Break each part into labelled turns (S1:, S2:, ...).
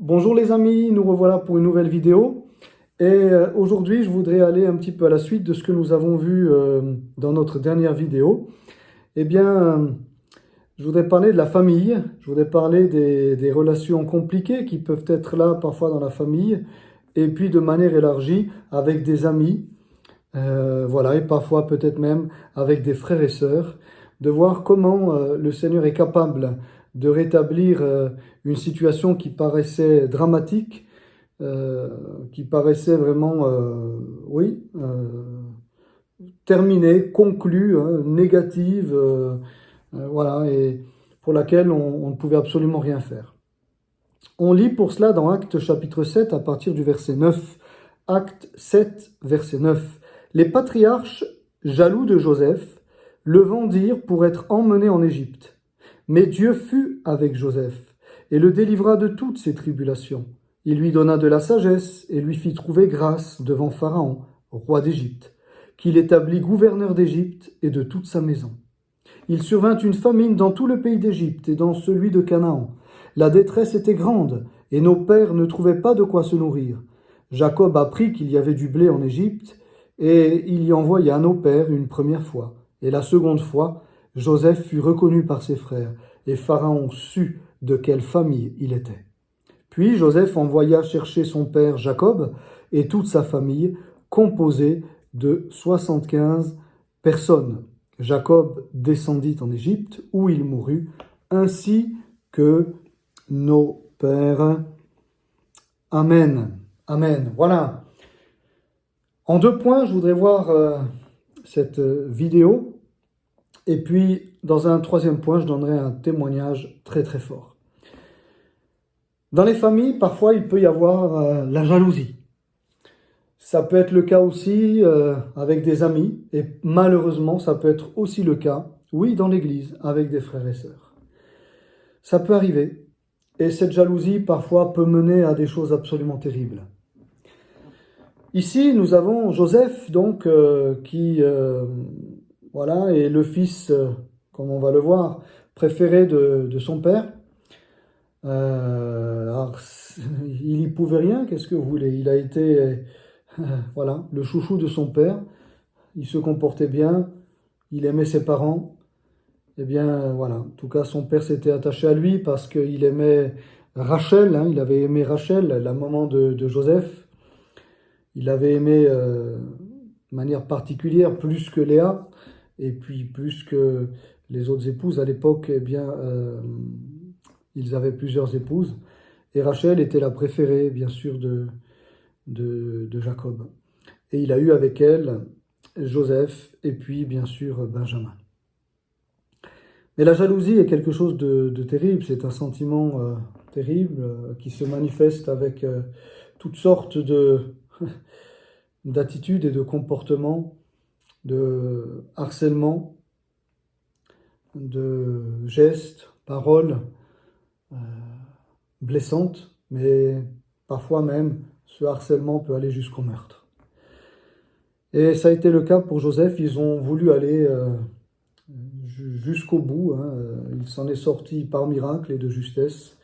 S1: Bonjour les amis, nous revoilà pour une nouvelle vidéo. Et aujourd'hui, je voudrais aller un petit peu à la suite de ce que nous avons vu dans notre dernière vidéo. Eh bien, je voudrais parler de la famille, je voudrais parler des relations compliquées qui peuvent être là parfois dans la famille, et puis de manière élargie avec des amis, voilà, et parfois peut-être même avec des frères et sœurs, de voir comment le Seigneur est capable de rétablir une situation qui paraissait dramatique, qui paraissait vraiment, terminée, conclue, hein, négative, voilà, et pour laquelle on ne pouvait absolument rien faire. On lit pour cela dans Actes chapitre 7 à partir du verset 9. Actes 7, verset 9. Les patriarches, jaloux de Joseph, le vendirent pour être emmené en Égypte. Mais Dieu fut avec Joseph et le délivra de toutes ses tribulations. Il lui donna de la sagesse et lui fit trouver grâce devant Pharaon, roi d'Égypte, qu'il établit gouverneur d'Égypte et de toute sa maison. Il survint une famine dans tout le pays d'Égypte et dans celui de Canaan. La détresse était grande, et nos pères ne trouvaient pas de quoi se nourrir. Jacob apprit qu'il y avait du blé en Égypte, et il y envoya nos pères une première fois. Et la seconde fois, Joseph fut reconnu par ses frères, et Pharaon sut de quelle famille il était. Puis Joseph envoya chercher son père Jacob et toute sa famille, composée de 75 personnes. Jacob descendit en Égypte, où il mourut, ainsi que nos pères. Amen. Amen. Voilà. En 2 points, je voudrais voir cette vidéo. Et puis, dans un 3e point, je donnerai un témoignage très très fort. Dans les familles, parfois, il peut y avoir la jalousie. Ça peut être le cas aussi avec des amis. Et malheureusement, ça peut être aussi le cas, oui, dans l'église, avec des frères et sœurs. Ça peut arriver. Et cette jalousie, parfois, peut mener à des choses absolument terribles. Ici, nous avons Joseph, donc, qui voilà, est le fils, comme on va le voir, préféré de son père. Alors, il n'y pouvait rien, qu'est-ce que vous voulez? Il a été, voilà, le chouchou de son père. Il se comportait bien, il aimait ses parents. Eh bien, voilà, en tout cas, son père s'était attaché à lui parce qu'il aimait Rachel, hein, il avait aimé Rachel, la maman de Joseph. Il l'avait aimé de manière particulière, plus que Léa, et puis plus que les autres épouses. À l'époque, eh bien, ils avaient plusieurs épouses. Et Rachel était la préférée, bien sûr, de Jacob. Et il a eu avec elle Joseph, et puis, bien sûr, Benjamin. Mais la jalousie est quelque chose de terrible, c'est un sentiment terrible qui se manifeste avec toutes sortes d'attitudes et de comportements, de harcèlement, de gestes, paroles blessantes, mais parfois même ce harcèlement peut aller jusqu'au meurtre. Et ça a été le cas pour Joseph, ils ont voulu aller jusqu'au bout, hein. Il s'en est sorti par miracle et de justesse,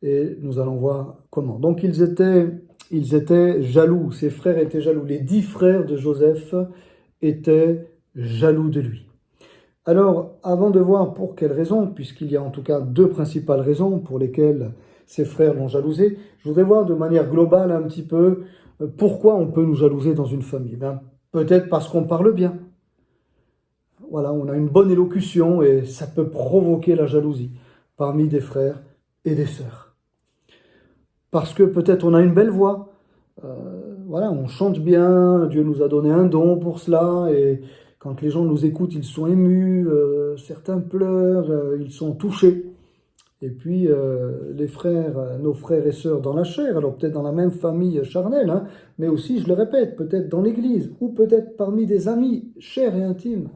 S1: et nous allons voir comment. Donc ils étaient jaloux, ses frères étaient jaloux, les 10 frères de Joseph étaient jaloux de lui. Alors, avant de voir pour quelles raisons, puisqu'il y a en tout cas 2 principales raisons pour lesquelles ses frères l'ont jalousé, je voudrais voir de manière globale un petit peu pourquoi on peut nous jalouser dans une famille. Ben, peut-être parce qu'on parle bien. Voilà, on a une bonne élocution et ça peut provoquer la jalousie parmi des frères et des sœurs. Parce que peut-être on a une belle voix, voilà, on chante bien, Dieu nous a donné un don pour cela, et quand les gens nous écoutent, ils sont émus, certains pleurent, ils sont touchés. Et puis les frères, nos frères et sœurs dans la chair, alors peut-être dans la même famille charnelle, hein, mais aussi, je le répète, peut-être dans l'église, ou peut-être parmi des amis chers et intimes,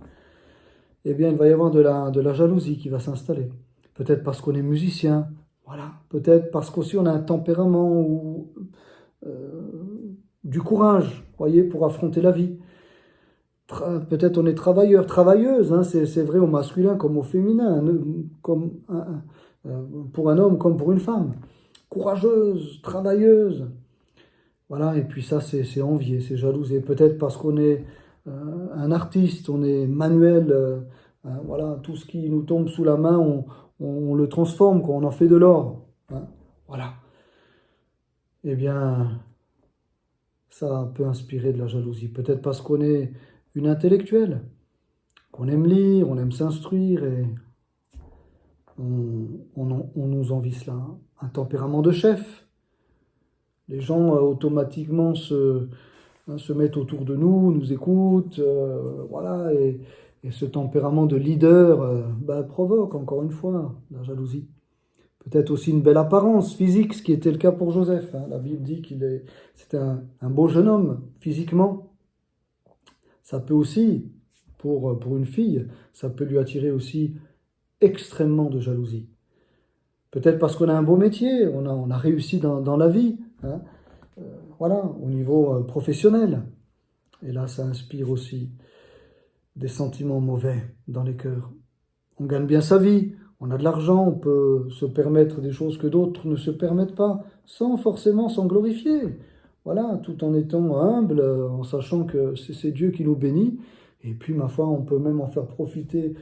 S1: eh bien, il va y avoir de la jalousie qui va s'installer. Peut-être parce qu'on est musicien, voilà. Peut-être parce qu'aussi on a un tempérament ou du courage, voyez, pour affronter la vie. Peut-être on est travailleur, travailleuse, hein, c'est vrai au masculin comme au féminin, comme pour un homme comme pour une femme. courageuse, travailleuse. Voilà, et puis ça, c'est envier, c'est jalouser. Peut-être parce qu'on est un artiste, on est manuel, voilà, tout ce qui nous tombe sous la main, on le transforme, quoi, on en fait de l'or. Hein, voilà. Eh bien, ça peut inspirer de la jalousie. Peut-être parce qu'on est une intellectuelle, qu'on aime lire, on aime s'instruire, et on nous envie cela. Un tempérament de chef. Les gens automatiquement se mettent autour de nous, nous écoutent, voilà, et ce tempérament de leader provoque encore une fois la jalousie. Peut-être aussi une belle apparence physique, ce qui était le cas pour Joseph. Hein. La Bible dit c'était un beau jeune homme physiquement. Ça peut aussi, pour une fille, ça peut lui attirer aussi extrêmement de jalousie. Peut-être parce qu'on a un beau métier, on a réussi dans la vie, hein, voilà, au niveau professionnel. Et là, ça inspire aussi des sentiments mauvais dans les cœurs. On gagne bien sa vie, on a de l'argent, on peut se permettre des choses que d'autres ne se permettent pas, sans forcément s'en glorifier. Voilà, tout en étant humble, en sachant que c'est Dieu qui nous bénit. Et puis, ma foi, on peut même en faire profiter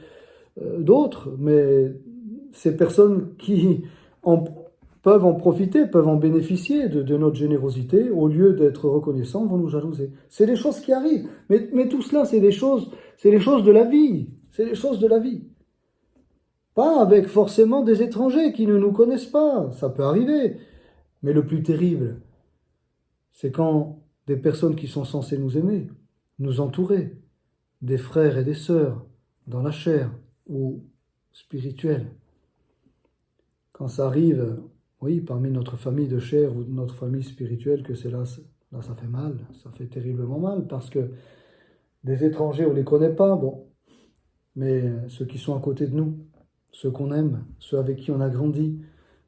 S1: d'autres, mais ces personnes qui peuvent en profiter, peuvent en bénéficier de notre générosité, au lieu d'être reconnaissants, vont nous jalouser. C'est des choses qui arrivent, mais tout cela, c'est les choses de la vie, c'est les choses de la vie. Pas avec forcément des étrangers qui ne nous connaissent pas, ça peut arriver, mais le plus terrible, c'est quand des personnes qui sont censées nous aimer, nous entourer, des frères et des sœurs, dans la chair ou spirituelle. Quand ça arrive, oui, parmi notre famille de chair ou notre famille spirituelle, que là, ça fait mal, ça fait terriblement mal, parce que des étrangers, on ne les connaît pas, bon, mais ceux qui sont à côté de nous, ceux qu'on aime, ceux avec qui on a grandi,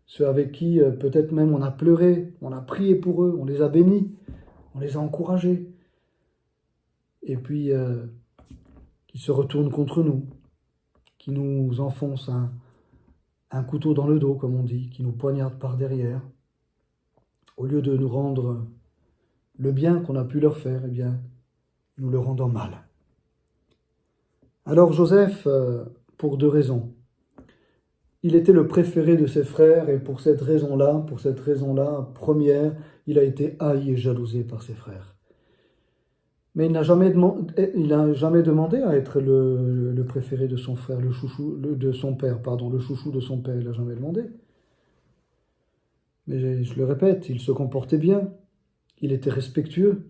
S1: ceux avec qui peut-être même on a pleuré, on a prié pour eux, on les a bénis, on les a encouragés, et puis qui se retournent contre nous, qui nous enfoncent un couteau dans le dos, comme on dit, qui nous poignarde par derrière, au lieu de nous rendre le bien qu'on a pu leur faire, eh bien, nous le rendons mal. Alors Joseph, pour deux raisons. Il était le préféré de ses frères, et pour cette raison-là première, il a été haï et jalousé par ses frères. Mais il n'a jamais demandé à être le préféré de son frère, le chouchou de son père. Il n'a jamais demandé. Mais je le répète, il se comportait bien, il était respectueux.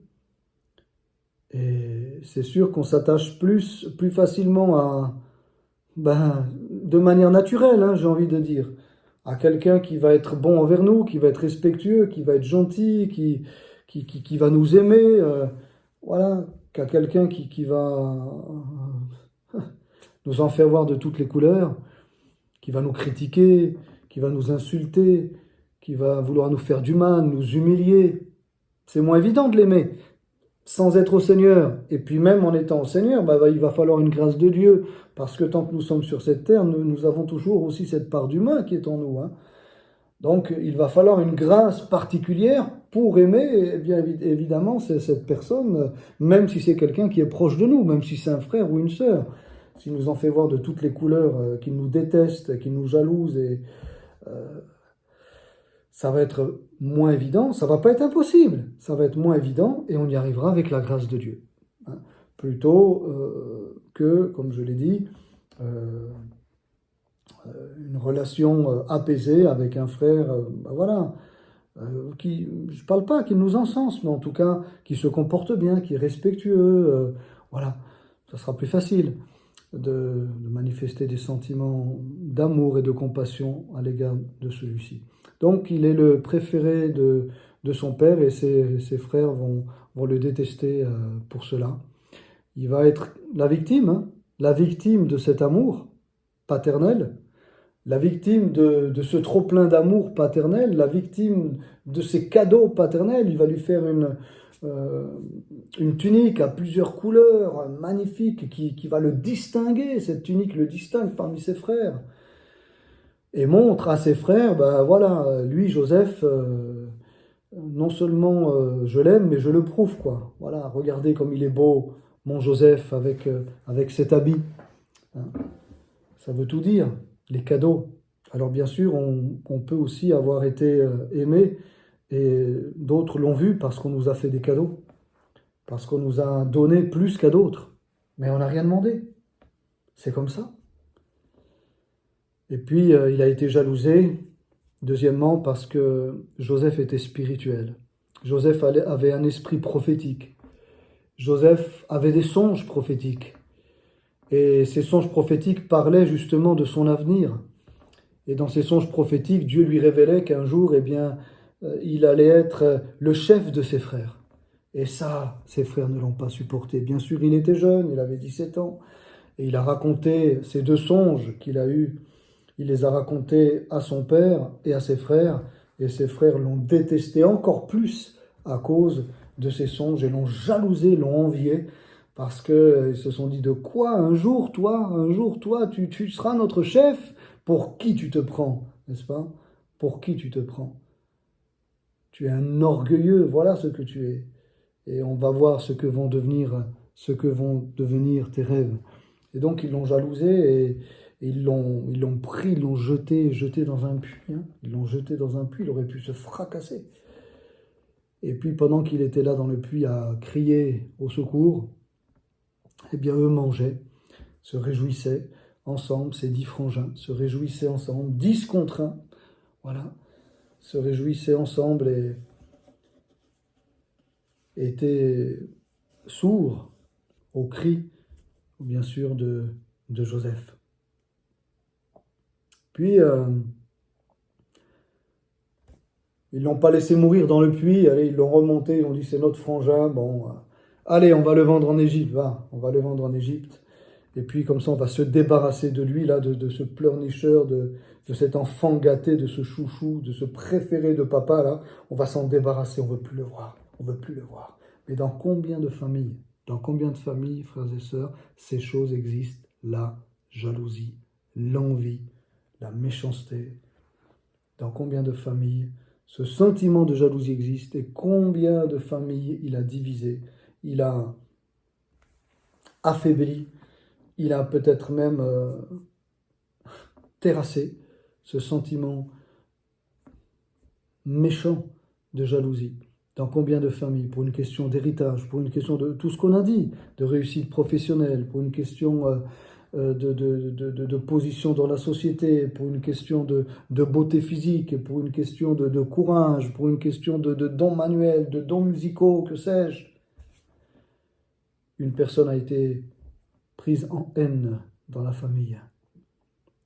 S1: Et c'est sûr qu'on s'attache plus facilement de manière naturelle, hein, j'ai envie de dire, à quelqu'un qui va être bon envers nous, qui va être respectueux, qui va être gentil, qui va nous aimer, voilà, qu'à quelqu'un qui va nous en faire voir de toutes les couleurs, qui va nous critiquer, qui va nous insulter, qui va vouloir nous faire du mal, nous humilier. C'est moins évident de l'aimer sans être au Seigneur. Et puis même en étant au Seigneur, il va falloir une grâce de Dieu, parce que tant que nous sommes sur cette terre, nous avons toujours aussi cette part d'humain qui est en nous. Hein. Donc il va falloir une grâce particulière pour aimer, eh bien évidemment, cette personne, même si c'est quelqu'un qui est proche de nous, même si c'est un frère ou une sœur. S'il nous en fait voir de toutes les couleurs, qu'il nous déteste, qu'il nous jalouse, et ça va être moins évident, ça va pas être impossible, ça va être moins évident, et on y arrivera avec la grâce de Dieu. Hein. Plutôt que, comme je l'ai dit, une relation apaisée avec un frère, qui, je ne parle pas qu'il nous encense, mais en tout cas, qui se comporte bien, qui est respectueux, voilà, ça sera plus facile de manifester des sentiments d'amour et de compassion à l'égard de celui-ci. Donc, il est le préféré de son père, et ses frères vont le détester pour cela. Il va être la victime de cet amour paternel, la victime de ce trop-plein d'amour paternel, la victime de ces cadeaux paternels. Il va lui faire une tunique à plusieurs couleurs, magnifique, qui va le distinguer. Cette tunique le distingue parmi ses frères. et montre à ses frères, ben voilà, lui, Joseph, non seulement je l'aime, mais je le prouve, quoi. Voilà, regardez comme il est beau, mon Joseph, avec cet habit. Hein. Ça veut tout dire, les cadeaux. Alors bien sûr, on peut aussi avoir été aimé, et d'autres l'ont vu parce qu'on nous a fait des cadeaux, parce qu'on nous a donné plus qu'à d'autres. Mais on n'a rien demandé. C'est comme ça. Et puis, il a été jalousé, deuxièmement, parce que Joseph était spirituel. Joseph avait un esprit prophétique. Joseph avait des songes prophétiques. Et ces songes prophétiques parlaient justement de son avenir. Et dans ces songes prophétiques, Dieu lui révélait qu'un jour, eh bien, il allait être le chef de ses frères. Et ça, ses frères ne l'ont pas supporté. Bien sûr, il était jeune, il avait 17 ans, et il a raconté ces deux songes qu'il a eus. Il les a racontés à son père et à ses frères, et ses frères l'ont détesté encore plus à cause de ces songes, et l'ont jalousé, l'ont envié, parce qu'ils se sont dit, de quoi un jour, toi, tu seras notre chef? Pour qui tu te prends, n'est-ce pas? Pour qui tu te prends? Tu es un orgueilleux, voilà ce que tu es. Et on va voir ce que vont devenir tes rêves. Et donc ils l'ont jalousé et ils l'ont pris, ils l'ont jeté dans un puits. Hein. Ils l'ont jeté dans un puits, il aurait pu se fracasser. Et puis pendant qu'il était là dans le puits à crier au secours, eh bien eux mangeaient, se réjouissaient ensemble, ces 10 frangins, se réjouissaient ensemble, 10 contre 1, voilà, se réjouissaient ensemble et étaient sourds aux cris, bien sûr, de Joseph. Puis, ils l'ont pas laissé mourir dans le puits, allez, ils l'ont remonté, ils ont dit c'est notre frangin, bon, allez, on va le vendre en Égypte, va, on va le vendre en Égypte. Et puis comme ça, on va se débarrasser de lui, là, de ce pleurnicheur, de cet enfant gâté, de ce chouchou, de ce préféré de papa, là. On va s'en débarrasser, on veut plus le voir, on veut plus le voir. Mais dans combien de familles, frères et sœurs, ces choses existent? La jalousie, l'envie, la méchanceté. Dans combien de familles ce sentiment de jalousie existe et combien de familles il a divisé, il a affaibli, il a peut-être même terrassé ce sentiment méchant de jalousie. Dans combien de familles? Pour une question d'héritage, pour une question de tout ce qu'on a dit, de réussite professionnelle, pour une question de position dans la société, pour une question de beauté physique, pour une question de courage, pour une question de dons manuels, de dons musicaux, que sais-je. Une personne a été prise en haine dans la famille.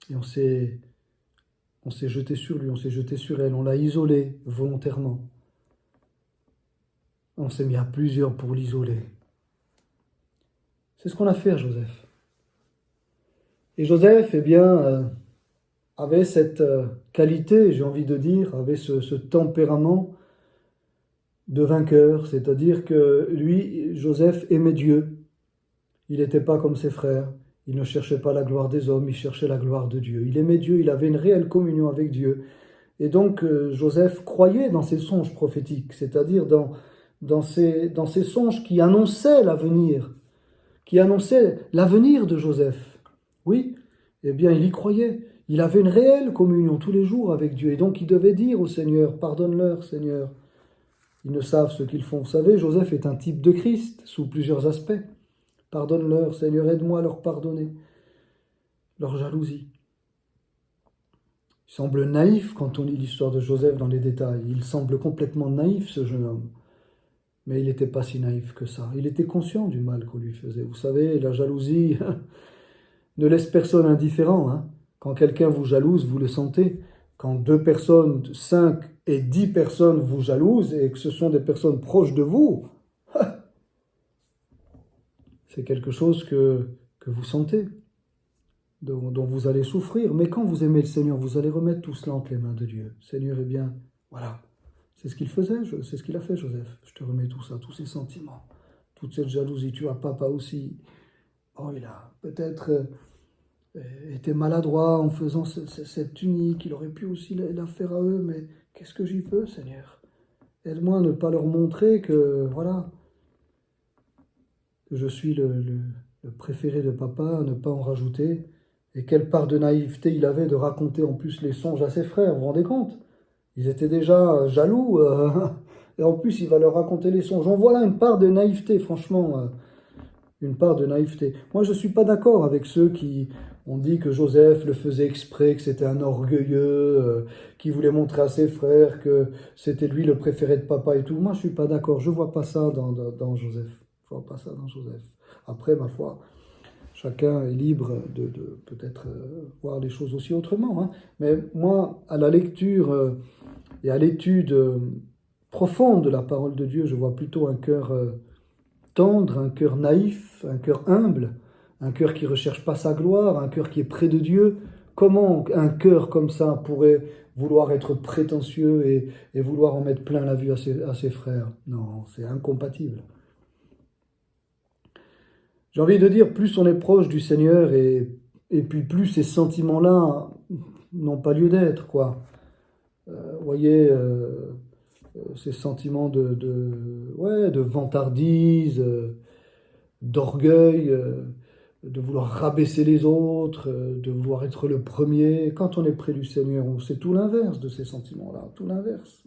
S1: Et on s'est jeté sur lui, on s'est jeté sur elle, on l'a isolé volontairement. On s'est mis à plusieurs pour l'isoler. C'est ce qu'on a fait à Joseph. Et Joseph, eh bien, avait cette qualité, j'ai envie de dire, avait ce tempérament de vainqueur, c'est-à-dire que lui, Joseph, aimait Dieu. Il n'était pas comme ses frères, il ne cherchait pas la gloire des hommes, il cherchait la gloire de Dieu. Il aimait Dieu, il avait une réelle communion avec Dieu. Et donc, Joseph croyait dans ses songes prophétiques, c'est-à-dire dans ces songes qui annonçaient l'avenir, de Joseph. Oui, eh bien, il y croyait. Il avait une réelle communion tous les jours avec Dieu. Et donc, il devait dire au Seigneur, pardonne-leur, Seigneur. Ils ne savent ce qu'ils font. Vous savez, Joseph est un type de Christ sous plusieurs aspects. Pardonne-leur, Seigneur, aide-moi à leur pardonner leur jalousie. Il semble naïf quand on lit l'histoire de Joseph dans les détails. Il semble complètement naïf, ce jeune homme. Mais il n'était pas si naïf que ça. Il était conscient du mal qu'on lui faisait. Vous savez, la jalousie ne laisse personne indifférent. Hein. Quand quelqu'un vous jalouse, vous le sentez. Quand 2 personnes, 5 et 10 personnes vous jalousent et que ce sont des personnes proches de vous, c'est quelque chose que vous sentez, dont vous allez souffrir. Mais quand vous aimez le Seigneur, vous allez remettre tout cela entre les mains de Dieu. Seigneur, eh bien, voilà. C'est ce qu'il faisait, c'est ce qu'il a fait, Joseph. Je te remets tout ça, tous ces sentiments, toute cette jalousie. Tu as papa aussi. Oh, il a peut-être était maladroit en faisant cette tunique, il aurait pu aussi la faire à eux, mais qu'est-ce que j'y peux, Seigneur? Aide-moi à ne pas leur montrer que, voilà, que je suis le préféré de papa, à ne pas en rajouter. Et quelle part de naïveté il avait de raconter en plus les songes à ses frères, vous vous rendez compte? Ils étaient déjà jaloux, et en plus il va leur raconter les songes. En voilà une part de naïveté, franchement, une part de naïveté. Moi je ne suis pas d'accord avec ceux qui ont dit que Joseph le faisait exprès, que c'était un orgueilleux, qui voulait montrer à ses frères que c'était lui le préféré de papa et tout. Moi je ne suis pas d'accord, je ne vois pas ça dans Joseph. Je vois pas ça dans Joseph. Après, ma foi, chacun est libre de peut-être voir les choses aussi autrement. Hein. Mais moi, à la lecture et à l'étude profonde de la parole de Dieu, je vois plutôt un cœur tendre, un cœur naïf, un cœur humble, un cœur qui ne recherche pas sa gloire, un cœur qui est près de Dieu. Comment un cœur comme ça pourrait vouloir être prétentieux et vouloir en mettre plein la vue à ses frères? Non, c'est incompatible. J'ai envie de dire, plus on est proche du Seigneur et puis plus ces sentiments-là n'ont pas lieu d'être, quoi. Vous voyez, ces sentiments de vantardise, d'orgueil, de vouloir rabaisser les autres, de vouloir être le premier. Quand on est près du Seigneur, c'est tout l'inverse de ces sentiments-là, tout l'inverse.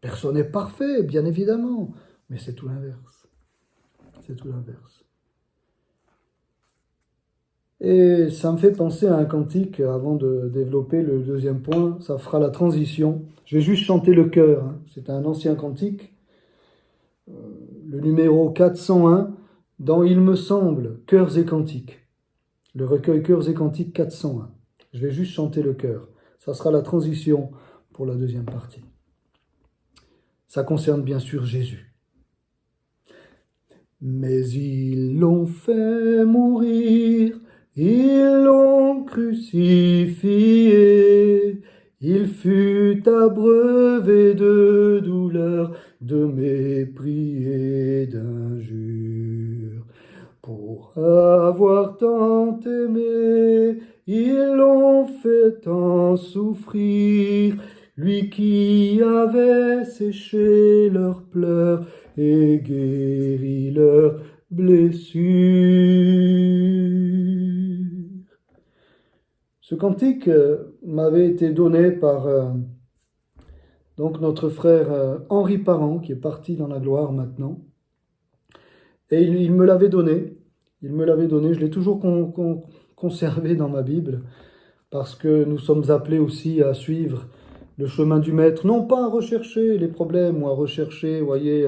S1: Personne n'est parfait, bien évidemment, mais c'est tout l'inverse. C'est tout l'inverse. Et ça me fait penser à un cantique, avant de développer le deuxième point, ça fera la transition. Je vais juste chanter le chœur, hein. C'est un ancien cantique, le numéro 401, dans Il me semble, Chœurs et cantiques. Le recueil Chœurs et cantiques 401. Je vais juste chanter le chœur. Ça sera la transition pour la deuxième partie. Ça concerne bien sûr Jésus. Mais ils l'ont fait mourir, ils l'ont crucifié, il fut abreuvé de douleur, de mépris et d'injures. Pour avoir tant aimé, ils l'ont fait tant souffrir, lui qui avait séché leurs pleurs et guéri leurs blessures. Ce cantique m'avait été donné par donc notre frère Henri Parent, qui est parti dans la gloire maintenant. Et il me l'avait donné. Il me l'avait donné. Je l'ai toujours conservé dans ma Bible, parce que nous sommes appelés aussi à suivre le chemin du Maître, non pas à rechercher les problèmes ou à rechercher, vous voyez,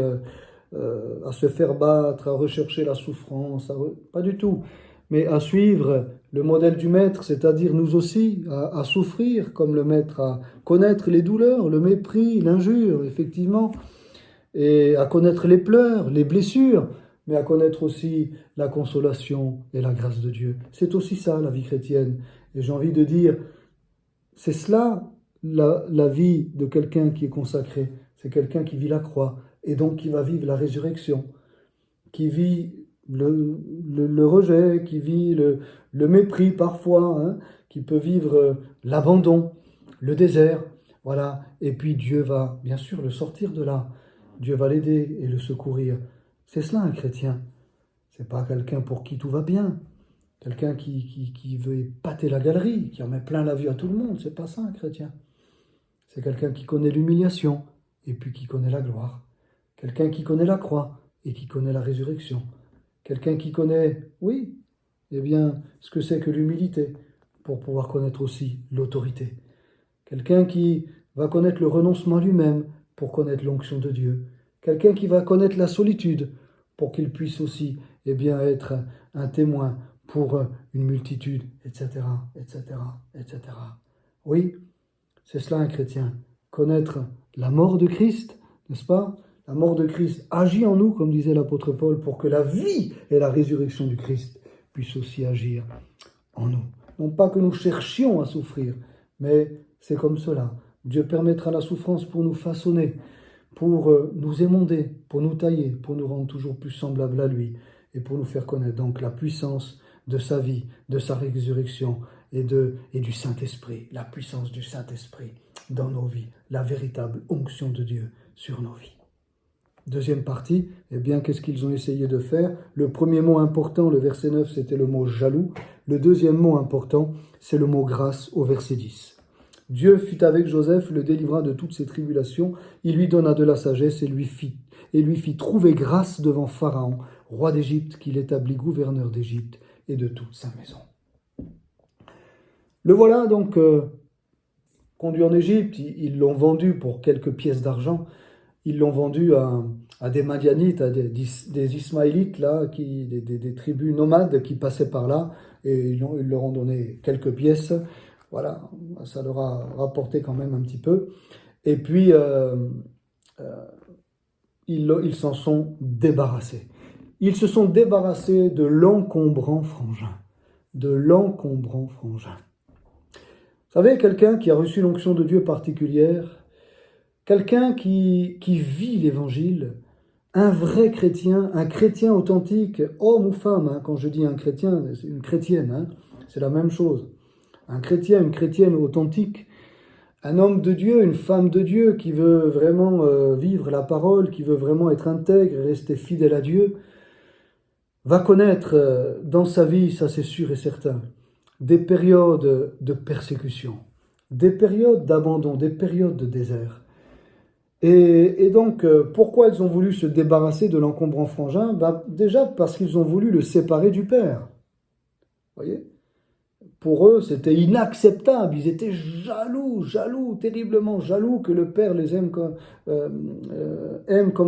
S1: à se faire battre, à rechercher la souffrance, pas du tout, mais à suivre le modèle du Maître, c'est-à-dire nous aussi, à souffrir comme le Maître, à connaître les douleurs, le mépris, l'injure, effectivement, et à connaître les pleurs, les blessures, mais à connaître aussi la consolation et la grâce de Dieu. C'est aussi ça, la vie chrétienne. Et j'ai envie de dire, c'est cela, la vie de quelqu'un qui est consacré. C'est quelqu'un qui vit la croix, et donc qui va vivre la résurrection, qui vit le rejet, qui vit le mépris parfois, hein, qui peut vivre l'abandon, le désert, voilà. Et puis Dieu va, bien sûr, le sortir de là. Dieu va l'aider et le secourir. C'est cela un chrétien. C'est pas quelqu'un pour qui tout va bien. Quelqu'un qui veut épater la galerie, qui en met plein la vue à tout le monde. C'est pas ça un chrétien. C'est quelqu'un qui connaît l'humiliation et puis qui connaît la gloire. Quelqu'un qui connaît la croix et qui connaît la résurrection. Quelqu'un qui connaît, oui, eh bien, ce que c'est que l'humilité pour pouvoir connaître aussi l'autorité. Quelqu'un qui va connaître le renoncement à lui-même pour connaître l'onction de Dieu. Quelqu'un qui va connaître la solitude pour qu'il puisse aussi, eh bien, être un témoin pour une multitude, etc., etc., etc. Oui, c'est cela un chrétien. Connaître la mort de Christ, n'est-ce pas? La mort de Christ agit en nous, comme disait l'apôtre Paul, pour que la vie et la résurrection du Christ puissent aussi agir en nous. Non pas que nous cherchions à souffrir, mais c'est comme cela. Dieu permettra la souffrance pour nous façonner, pour nous émonder, pour nous tailler, pour nous rendre toujours plus semblables à lui et pour nous faire connaître donc la puissance de sa vie, de sa résurrection et du Saint-Esprit, la puissance du Saint-Esprit dans nos vies, la véritable onction de Dieu sur nos vies. Deuxième partie, eh bien, qu'est-ce qu'ils ont essayé de faire? Le premier mot important, le verset 9, c'était le mot jaloux. Le deuxième mot important, c'est le mot grâce au verset 10. Dieu fut avec Joseph, le délivra de toutes ses tribulations, il lui donna de la sagesse et lui fit trouver grâce devant Pharaon, roi d'Égypte, qu'il établit gouverneur d'Égypte et de toute sa maison. Le voilà donc conduit en Égypte, ils l'ont vendu pour quelques pièces d'argent, ils l'ont vendu à des Madianites, à des Ismaélites, là, des tribus nomades qui passaient par là, et ils leur ont donné quelques pièces. Voilà, ça leur a rapporté quand même un petit peu. Et puis, ils s'en sont débarrassés. Ils se sont débarrassés de l'encombrant frangin. De l'encombrant frangin. Vous savez, quelqu'un qui a reçu l'onction de Dieu particulière, quelqu'un qui vit l'évangile, un vrai chrétien, un chrétien authentique, homme ou femme, hein, quand je dis un chrétien, c'est une chrétienne, hein, c'est la même chose. Un chrétien, une chrétienne authentique, un homme de Dieu, une femme de Dieu qui veut vraiment vivre la parole, qui veut vraiment être intègre et rester fidèle à Dieu, va connaître dans sa vie, ça c'est sûr et certain, des périodes de persécution, des périodes d'abandon, des périodes de désert. Et donc, pourquoi ils ont voulu se débarrasser de l'encombrant frangin? Déjà parce qu'ils ont voulu le séparer du Père. Vous voyez? Pour eux, c'était inacceptable. Ils étaient jaloux, terriblement jaloux que le Père les aime comme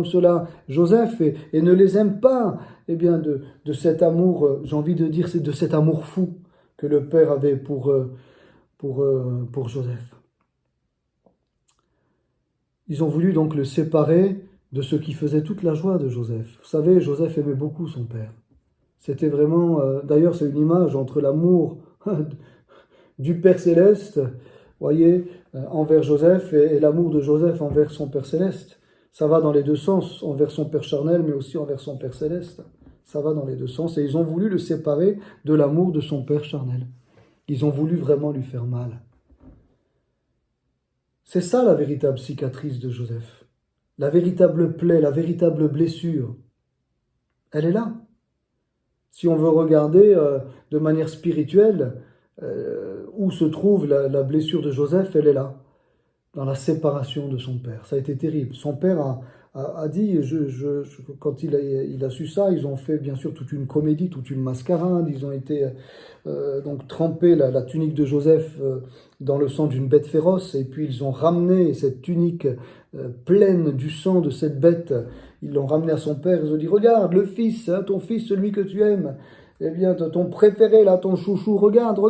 S1: cela Joseph et ne les aime pas. Eh bien, de cet amour, j'ai envie de dire, c'est de cet amour fou que le Père avait pour Joseph. Ils ont voulu donc le séparer de ce qui faisait toute la joie de Joseph. Vous savez, Joseph aimait beaucoup son père. C'était vraiment, d'ailleurs c'est une image entre l'amour du Père Céleste, voyez, envers Joseph et l'amour de Joseph envers son Père Céleste. Ça va dans les deux sens, envers son Père charnel, mais aussi envers son Père Céleste. Ça va dans les deux sens. Et ils ont voulu le séparer de l'amour de son Père charnel. Ils ont voulu vraiment lui faire mal. C'est ça la véritable cicatrice de Joseph. La véritable plaie, la véritable blessure. Elle est là. Si on veut regarder de manière spirituelle où se trouve la blessure de Joseph, elle est là, dans la séparation de son père. Ça a été terrible. Son père a dit, quand il a su ça, ils ont fait bien sûr toute une comédie, toute une mascarade. Ils ont été donc trempé la tunique de Joseph dans le sang d'une bête féroce, et puis ils ont ramené cette tunique pleine du sang de cette bête. Ils l'ont ramené à son père. Ils ont dit, regarde, le fils, hein, ton fils, celui que tu aimes. Eh bien, ton préféré, là, ton chouchou, regarde,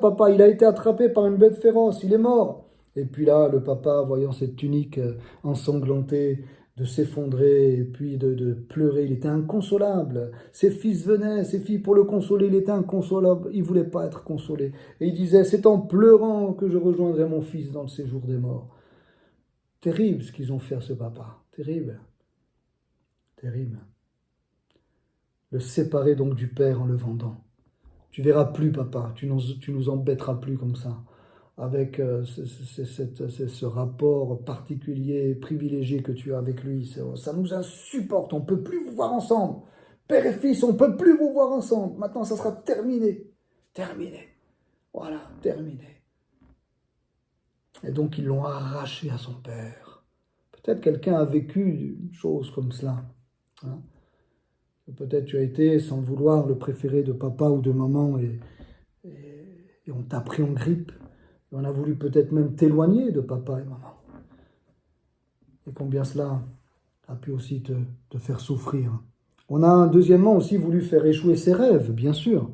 S1: papa, il a été attrapé par une bête féroce, il est mort. Et puis là, le papa, voyant cette tunique ensanglantée, de s'effondrer et puis de pleurer, il était inconsolable. Ses fils venaient, ses filles pour le consoler, il était inconsolable, il ne voulait pas être consolé. Et il disait, c'est en pleurant que je rejoindrai mon fils dans le séjour des morts. Terrible ce qu'ils ont fait à ce papa, terrible. Terrible. Le séparer donc du père en le vendant. Tu verras plus, papa, tu nous embêteras plus comme ça, avec ce rapport particulier, privilégié que tu as avec lui. Ça nous insupporte, on ne peut plus vous voir ensemble. Père et fils, on ne peut plus vous voir ensemble. Maintenant, ça sera terminé. Terminé. Voilà, terminé. Et donc, ils l'ont arraché à son père. Peut-être quelqu'un a vécu une chose comme cela. Hein. Peut-être tu as été, sans le vouloir, le préféré de papa ou de maman et on t'a pris en grippe. Et on a voulu peut-être même t'éloigner de papa et maman. Et combien cela a pu aussi te faire souffrir. On a deuxièmement aussi voulu faire échouer ses rêves, bien sûr.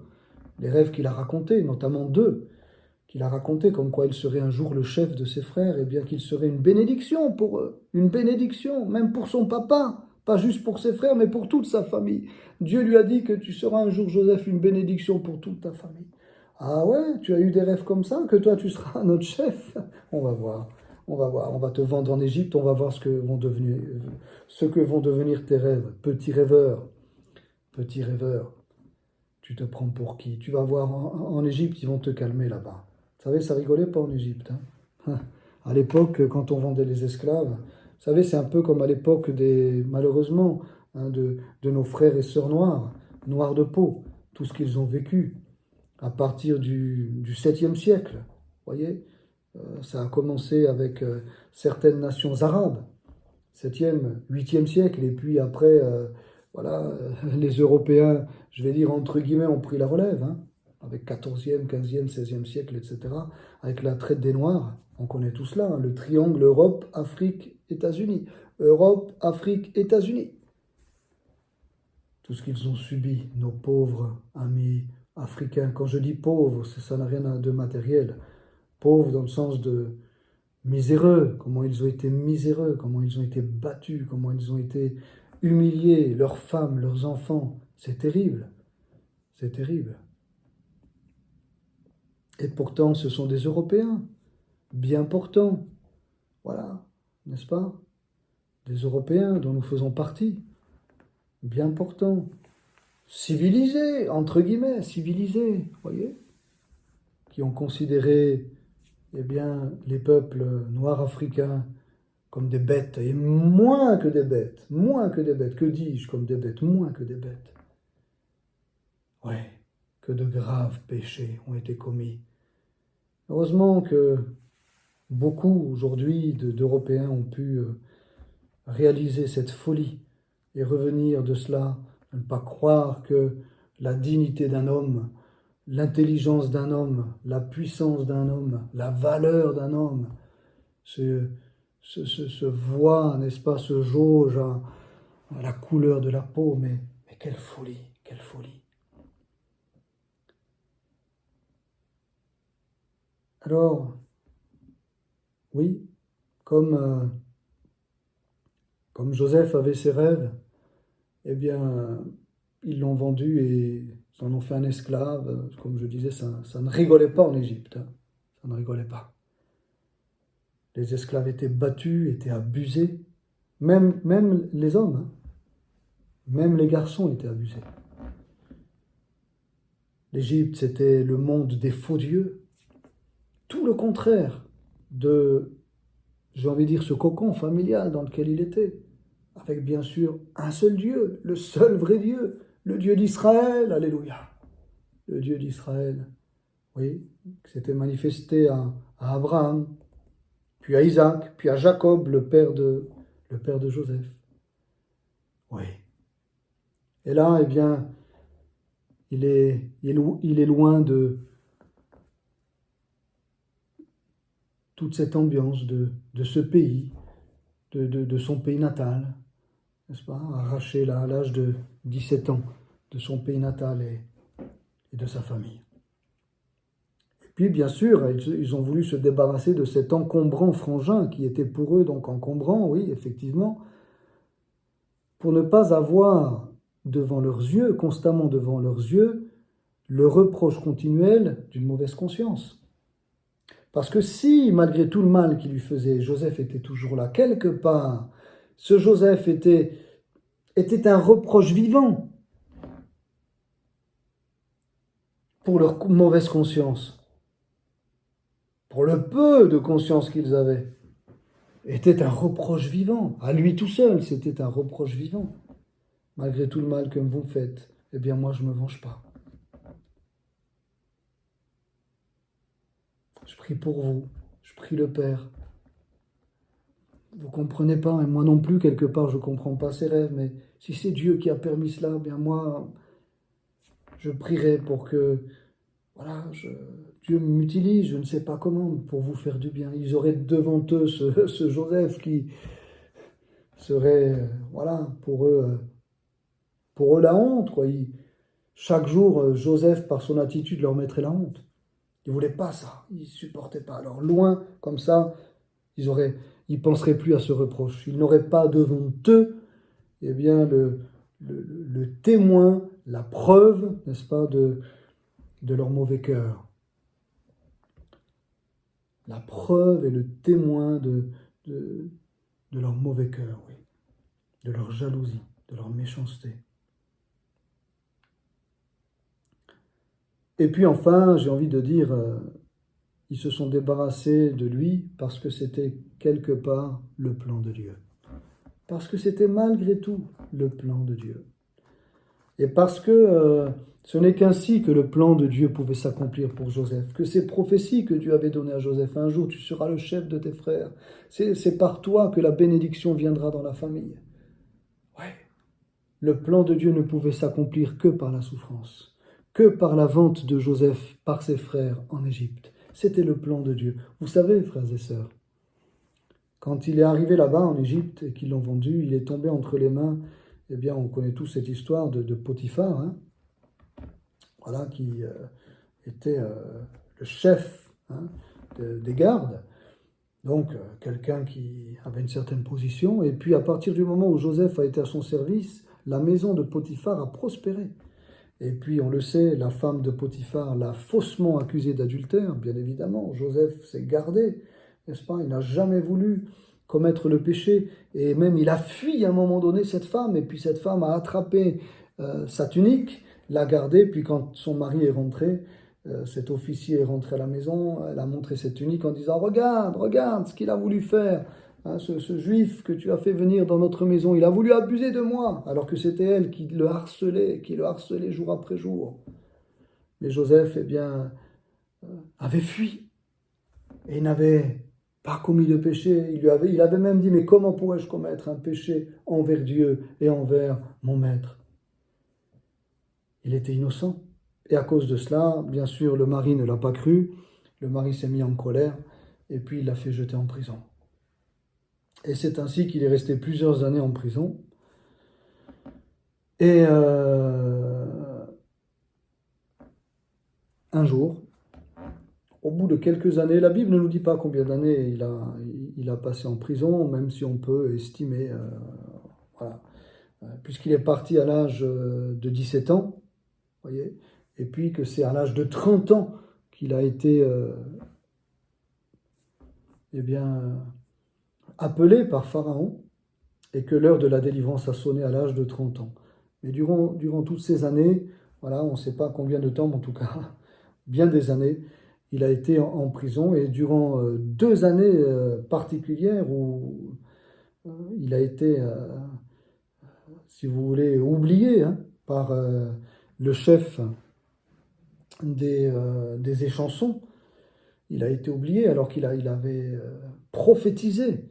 S1: Les rêves qu'il a racontés, notamment deux, qu'il a racontés, comme quoi il serait un jour le chef de ses frères, et bien qu'il serait une bénédiction pour eux. Une bénédiction, même pour son papa. Pas juste pour ses frères, mais pour toute sa famille. Dieu lui a dit que tu seras un jour, Joseph, une bénédiction pour toute ta famille. Ah ouais, tu as eu des rêves comme ça, que toi tu seras notre chef? On va voir, on va te vendre en Égypte, on va voir ce que vont devenir tes rêves. Petit rêveur, Tu te prends pour qui? Tu vas voir en Égypte, ils vont te calmer là-bas. Vous savez, ça rigolait pas en Égypte, hein. À l'époque, quand on vendait les esclaves, vous savez, c'est un peu comme à l'époque malheureusement, hein, de nos frères et sœurs noirs, noirs de peau, tout ce qu'ils ont vécu à partir du 7e siècle. Vous voyez, ça a commencé avec certaines nations arabes, 7e, 8e siècle, et puis après, voilà, les Européens, je vais dire entre guillemets, ont pris la relève, hein, avec 14e, 15e, 16e siècle, etc., avec la traite des Noirs. On connaît tout cela, hein, le triangle Europe, Afrique, États-Unis. Europe, Afrique, États-Unis. Tout ce qu'ils ont subi, nos pauvres amis africains. Quand je dis pauvres, ça n'a rien de matériel. Pauvres dans le sens de miséreux, comment ils ont été miséreux, comment ils ont été battus, comment ils ont été humiliés, leurs femmes, leurs enfants. C'est terrible. C'est terrible. Et pourtant, ce sont des Européens, bien portants. Voilà, n'est-ce pas? Des Européens dont nous faisons partie, bien portants, civilisés, entre guillemets, civilisés, voyez, qui ont considéré, eh bien, les peuples noirs africains comme des bêtes, et moins que des bêtes, que dis-je comme des bêtes, moins que des bêtes. Ouais, que de graves péchés ont été commis. Heureusement que beaucoup aujourd'hui d'Européens ont pu réaliser cette folie et revenir de cela, ne pas croire que la dignité d'un homme, l'intelligence d'un homme, la puissance d'un homme, la valeur d'un homme se voit, n'est-ce pas, se jauge à la couleur de la peau, mais quelle folie, quelle folie. Alors, oui, comme Joseph avait ses rêves, eh bien, ils l'ont vendu et ils en ont fait un esclave. Comme je disais, ça ne rigolait pas en Égypte, hein. Ça ne rigolait pas. Les esclaves étaient battus, étaient abusés. Même les hommes, hein. Même les garçons étaient abusés. L'Égypte, c'était le monde des faux dieux. Tout le contraire de, j'ai envie de dire, ce cocon familial dans lequel il était. Avec bien sûr un seul Dieu, le seul vrai Dieu, le Dieu d'Israël, alléluia. Le Dieu d'Israël, oui, qui s'était manifesté à Abraham, puis à Isaac, puis à Jacob, le père de Joseph. Oui. Et là, eh bien, il est loin de toute cette ambiance de ce pays, de son pays natal, n'est-ce pas, arraché là à l'âge de 17 ans de son pays natal et de sa famille. Et puis, bien sûr, ils ont voulu se débarrasser de cet encombrant frangin qui était pour eux donc encombrant, oui, effectivement, pour ne pas avoir devant leurs yeux, constamment devant leurs yeux, le reproche continuel d'une mauvaise conscience. Parce que si, malgré tout le mal qu'il lui faisait, Joseph était toujours là, quelque part, ce Joseph était un reproche vivant pour leur mauvaise conscience, pour le peu de conscience qu'ils avaient, était un reproche vivant. À lui tout seul, c'était un reproche vivant. Malgré tout le mal que vous me faites, eh bien moi je ne me venge pas. Je prie pour vous, je prie le Père. Vous comprenez pas, et moi non plus, quelque part, je ne comprends pas ses rêves, mais si c'est Dieu qui a permis cela, eh bien moi, je prierai pour que, voilà, Dieu m'utilise, je ne sais pas comment, pour vous faire du bien. Ils auraient devant eux ce Joseph qui serait, voilà, pour eux la honte, quoi. Chaque jour, Joseph, par son attitude, leur mettrait la honte. Ils ne voulaient pas ça, ils ne supportaient pas. Alors loin, comme ça, ils penseraient plus à ce reproche. Ils n'auraient pas devant eux, eh bien, le témoin, la preuve, n'est-ce pas, de leur mauvais cœur. La preuve et le témoin de leur mauvais cœur, oui. De leur jalousie, de leur méchanceté. Et puis enfin, j'ai envie de dire, ils se sont débarrassés de lui parce que c'était quelque part le plan de Dieu. Parce que c'était malgré tout le plan de Dieu. Et parce que ce n'est qu'ainsi que le plan de Dieu pouvait s'accomplir pour Joseph, que ces prophéties que Dieu avait données à Joseph, un jour tu seras le chef de tes frères, c'est par toi que la bénédiction viendra dans la famille. Ouais. Le plan de Dieu ne pouvait s'accomplir que par la souffrance, que par la vente de Joseph par ses frères en Égypte. C'était le plan de Dieu. Vous savez, frères et sœurs, quand il est arrivé là-bas en Égypte et qu'ils l'ont vendu, il est tombé entre les mains, eh bien, on connaît tous cette histoire de Potiphar, hein, voilà, qui était le chef des gardes, donc quelqu'un qui avait une certaine position. Et puis, à partir du moment où Joseph a été à son service, la maison de Potiphar a prospéré. Et puis, on le sait, la femme de Potiphar l'a faussement accusé d'adultère, bien évidemment. Joseph s'est gardé, n'est-ce pas? Il n'a jamais voulu commettre le péché. Et même, il a fui à un moment donné cette femme. Et puis, cette femme a attrapé sa tunique, l'a gardée. Puis, quand son mari est rentré, cet officier est rentré à la maison, elle a montré cette tunique en disant « Regarde, regarde ce qu'il a voulu faire. Hein, ce juif que tu as fait venir dans notre maison, il a voulu abuser de moi, alors que c'était elle qui le harcelait jour après jour. » Mais Joseph, eh bien, avait fui et il n'avait pas commis de péché. Il avait même dit « Mais comment pourrais-je commettre un péché envers Dieu et envers mon maître ?» Il était innocent. Et à cause de cela, bien sûr, le mari ne l'a pas cru. Le mari s'est mis en colère et puis il l'a fait jeter en prison. Et c'est ainsi qu'il est resté plusieurs années en prison. Et un jour, au bout de quelques années, la Bible ne nous dit pas combien d'années il a passé en prison, même si on peut estimer, voilà, puisqu'il est parti à l'âge de 17 ans, voyez, et puis que c'est à l'âge de 30 ans qu'il a été eh bien, appelé par Pharaon, et que l'heure de la délivrance a sonné à l'âge de 30 ans. Mais durant toutes ces années, voilà, on ne sait pas combien de temps, mais en tout cas, bien des années, il a été en prison, et durant 2 années particulières où il a été, si vous voulez, oublié hein, par le chef des échansons. Il a été oublié alors qu'il avait prophétisé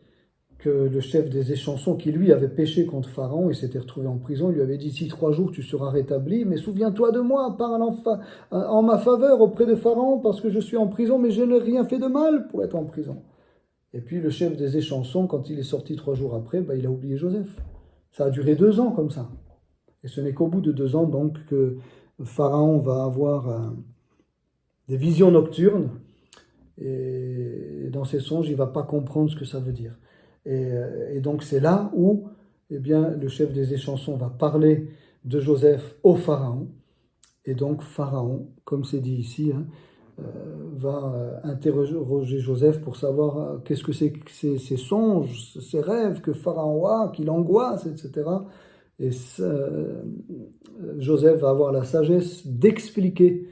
S1: que le chef des échansons, qui lui avait péché contre Pharaon, il s'était retrouvé en prison, il lui avait dit « Si 3 jours tu seras rétabli, mais souviens-toi de moi, parle en ma faveur auprès de Pharaon, parce que je suis en prison, mais je n'ai rien fait de mal pour être en prison. » Et puis le chef des échansons, quand il est sorti 3 jours après, il a oublié Joseph. Ça a duré 2 ans comme ça. Et ce n'est qu'au bout de 2 ans, donc, que Pharaon va avoir des visions nocturnes, et dans ses songes, il ne va pas comprendre ce que ça veut dire. Et donc c'est là où eh bien, le chef des échansons va parler de Joseph au Pharaon. Et donc Pharaon, comme c'est dit ici, hein, va interroger Joseph pour savoir qu'est-ce que c'est que ces songes, ces rêves que Pharaon a, qu'il angoisse, etc. Et Joseph va avoir la sagesse d'expliquer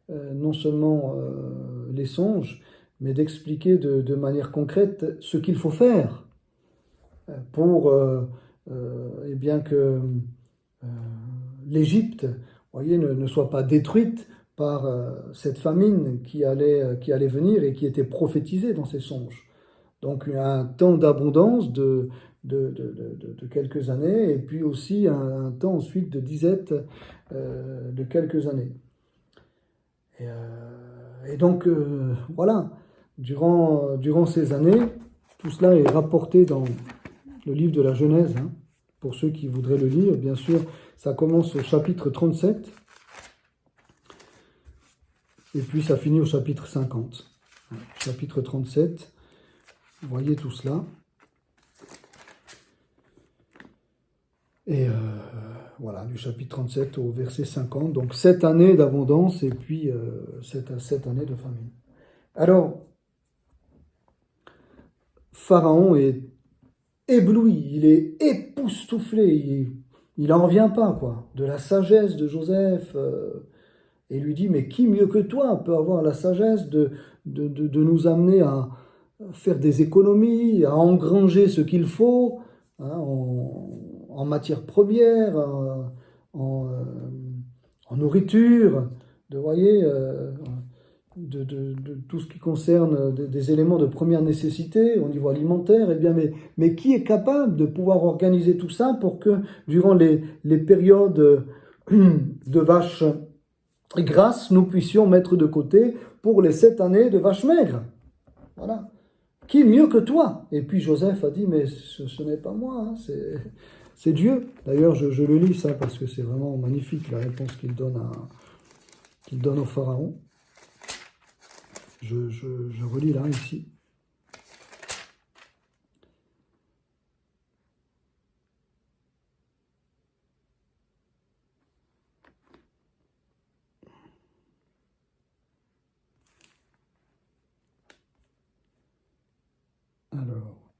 S1: non seulement les songes, mais d'expliquer de manière concrète ce qu'il faut faire pour eh bien que l'Égypte, voyez, ne soit pas détruite par cette famine qui allait venir et qui était prophétisée dans ces songes. Donc un temps d'abondance de quelques années, et puis aussi un temps ensuite de disette de quelques années. Et donc voilà, durant ces années, tout cela est rapporté dans le livre de la Genèse, hein, pour ceux qui voudraient le lire. Bien sûr, ça commence au chapitre 37, et puis ça finit au chapitre 50. Chapitre 37, vous voyez tout cela. Et voilà, du chapitre 37 au verset 50, donc 7 années d'abondance et puis 7 années de famine. Alors, Pharaon est ébloui, il est époustouflé, il n'en revient pas, quoi, de la sagesse de Joseph, et lui dit, mais qui mieux que toi peut avoir la sagesse de nous amener à faire des économies, à engranger ce qu'il faut hein, en matière première, en nourriture, voyez, de tout ce qui concerne des éléments de première nécessité au niveau alimentaire, eh bien, mais qui est capable de pouvoir organiser tout ça pour que durant les périodes de vaches grasses, nous puissions mettre de côté pour les 7 années de vaches maigres. Voilà. Qui mieux que toi? Et puis Joseph a dit, mais ce n'est pas moi, hein, c'est Dieu. D'ailleurs, je le lis ça parce que c'est vraiment magnifique la réponse qu'il donne au Pharaon. Je relis là, ici. Alors.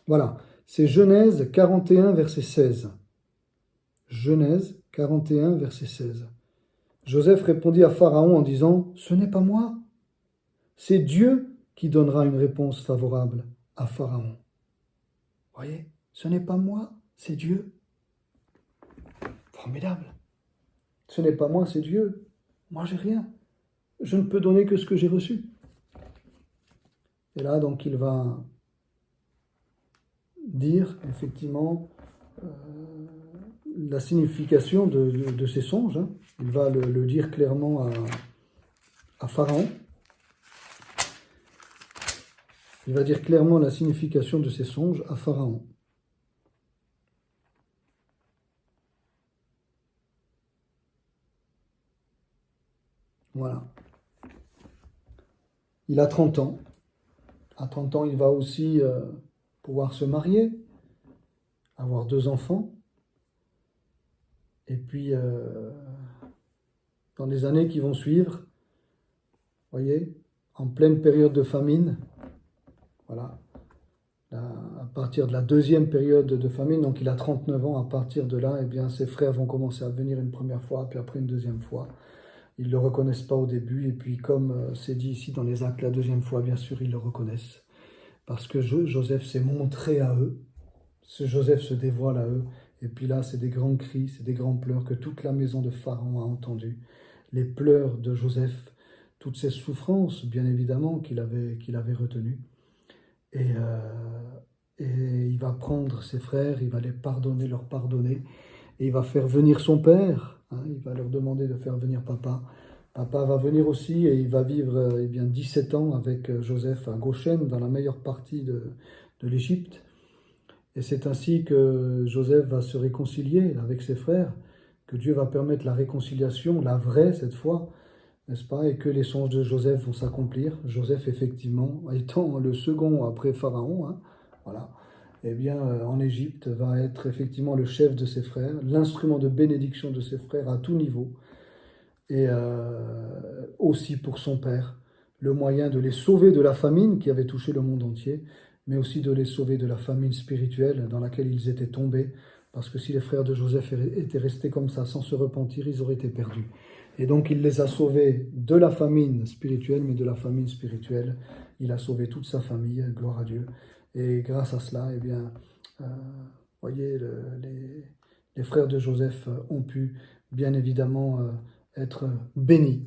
S1: Voilà, c'est Genèse 41, verset 16. Genèse 41, verset 16. Joseph répondit à Pharaon en disant, « Ce n'est pas moi, c'est Dieu qui donnera une réponse favorable à Pharaon. » Voyez, ce n'est pas moi, c'est Dieu. Formidable. Ce n'est pas moi, c'est Dieu. Moi, j'ai rien. Je ne peux donner que ce que j'ai reçu. Et là, donc, il va dire, effectivement, la signification de ces songes. Hein. Il va le dire clairement à Pharaon. Il va dire clairement la signification de ces songes à Pharaon. Voilà. Il a 30 ans. À 30 ans, il va aussi pouvoir se marier, avoir 2 enfants. Et puis, dans les années qui vont suivre, voyez, en pleine période de famine, voilà, à partir de la 2e période de famine, donc il a 39 ans, à partir de là, eh bien, ses frères vont commencer à venir une première fois, puis après une 2e fois. Ils ne le reconnaissent pas au début, et puis comme c'est dit ici dans les Actes, la 2e fois, bien sûr, ils le reconnaissent. Parce que Joseph s'est montré à eux, Joseph se dévoile à eux, et puis là, c'est des grands cris, c'est des grands pleurs que toute la maison de Pharaon a entendus. Les pleurs de Joseph, toutes ces souffrances, bien évidemment, qu'il avait retenues. Et il va prendre ses frères, il va les pardonner, leur pardonner, et il va faire venir son père, hein, il va leur demander de faire venir papa. Papa va venir aussi et il va vivre 17 ans avec Joseph à Goshen, dans la meilleure partie de l'Égypte. Et c'est ainsi que Joseph va se réconcilier avec ses frères, que Dieu va permettre la réconciliation, la vraie cette fois, n'est-ce pas, et que les songes de Joseph vont s'accomplir. Joseph, effectivement, étant le second après Pharaon, hein, voilà, eh bien, en Égypte, va être effectivement le chef de ses frères, l'instrument de bénédiction de ses frères à tout niveau, et aussi pour son père, le moyen de les sauver de la famine qui avait touché le monde entier, mais aussi de les sauver de la famine spirituelle dans laquelle ils étaient tombés, parce que si les frères de Joseph étaient restés comme ça sans se repentir, ils auraient été perdus. Et donc il les a sauvés de la famine spirituelle, mais de la famine spirituelle, il a sauvé toute sa famille, gloire à Dieu. Et grâce à cela, eh bien, voyez, les frères de Joseph ont pu bien évidemment être bénis,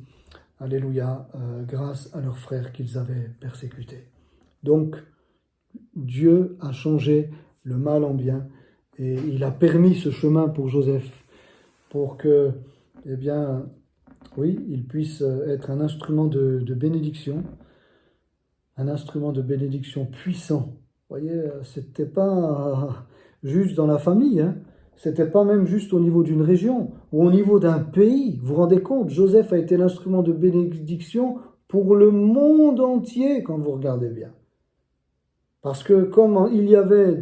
S1: alléluia, grâce à leurs frères qu'ils avaient persécutés. Donc, Dieu a changé le mal en bien et il a permis ce chemin pour Joseph pour que, eh bien, oui, il puisse être un instrument de bénédiction, un instrument de bénédiction puissant. Vous voyez, c'était pas juste dans la famille, hein. C'était pas même juste au niveau d'une région ou au niveau d'un pays. Vous vous rendez compte, Joseph a été l'instrument de bénédiction pour le monde entier quand vous regardez bien. Parce que comme il y avait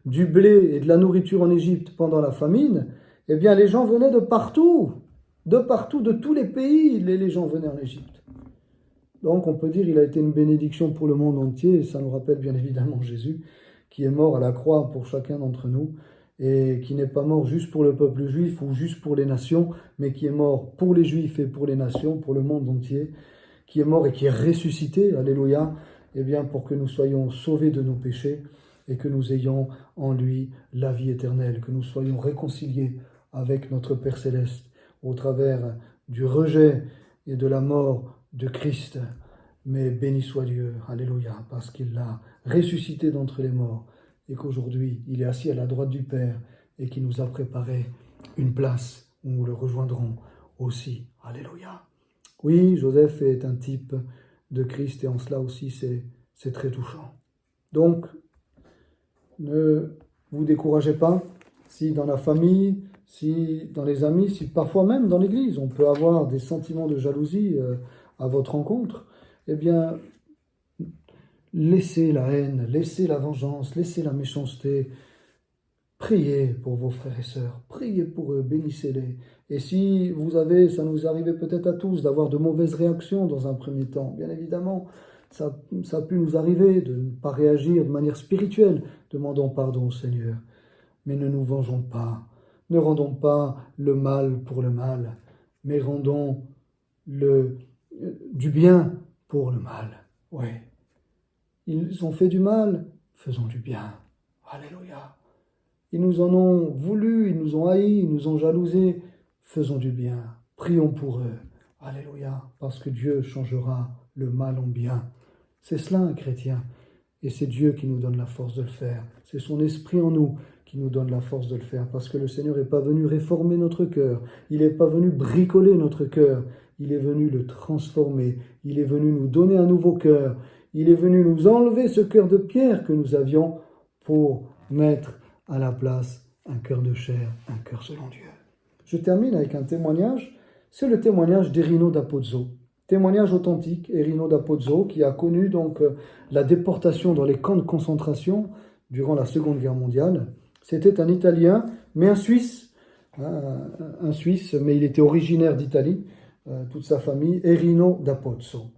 S1: du blé et de la nourriture en Égypte pendant la famine, eh bien les gens venaient de partout, de tous les pays, les gens venaient en Égypte. Donc on peut dire qu'il a été une bénédiction pour le monde entier, et ça nous rappelle bien évidemment Jésus, qui est mort à la croix pour chacun d'entre nous, et qui n'est pas mort juste pour le peuple juif ou juste pour les nations, mais qui est mort pour les juifs et pour les nations, pour le monde entier, qui est mort et qui est ressuscité, alléluia, eh bien pour que nous soyons sauvés de nos péchés et que nous ayons en lui la vie éternelle, que nous soyons réconciliés avec notre Père céleste au travers du rejet et de la mort de Christ. Mais béni soit Dieu, alléluia, parce qu'il l'a ressuscité d'entre les morts et qu'aujourd'hui il est assis à la droite du Père et qu'il nous a préparé une place où nous le rejoindrons aussi. Alléluia. Oui, Joseph est un type de Christ et en cela aussi c'est très touchant. Donc, ne vous découragez pas si dans la famille, si dans les amis, si parfois même dans l'église, on peut avoir des sentiments de jalousie à votre rencontre, eh bien, laissez la haine, laissez la vengeance, laissez la méchanceté. Priez pour vos frères et sœurs, priez pour eux, bénissez-les. Et si vous avez, ça nous arrivait peut-être à tous, d'avoir de mauvaises réactions dans un premier temps, bien évidemment, ça a pu nous arriver de ne pas réagir de manière spirituelle. Demandons pardon au Seigneur. Mais ne nous vengeons pas. Ne rendons pas le mal pour le mal, mais rendons du bien pour le mal. Oui. Ils ont fait du mal, faisons du bien. Alléluia. Ils nous en ont voulu, ils nous ont haïs, ils nous ont jalousés. Faisons du bien. Prions pour eux. Alléluia. Parce que Dieu changera le mal en bien. C'est cela un chrétien. Et c'est Dieu qui nous donne la force de le faire. C'est son esprit en nous qui nous donne la force de le faire. Parce que le Seigneur n'est pas venu réformer notre cœur. Il n'est pas venu bricoler notre cœur. Il est venu le transformer. Il est venu nous donner un nouveau cœur. Il est venu nous enlever ce cœur de pierre que nous avions pour mettre à la place un cœur de chair, un cœur selon Dieu. Je termine avec un témoignage. C'est le témoignage d'Erino da Pozzo. Témoignage authentique, Erino da Pozzo, qui a connu donc la déportation dans les camps de concentration durant la Seconde Guerre mondiale. C'était un Italien, mais un Suisse, mais il était originaire d'Italie, toute sa famille, Erino da Pozzo.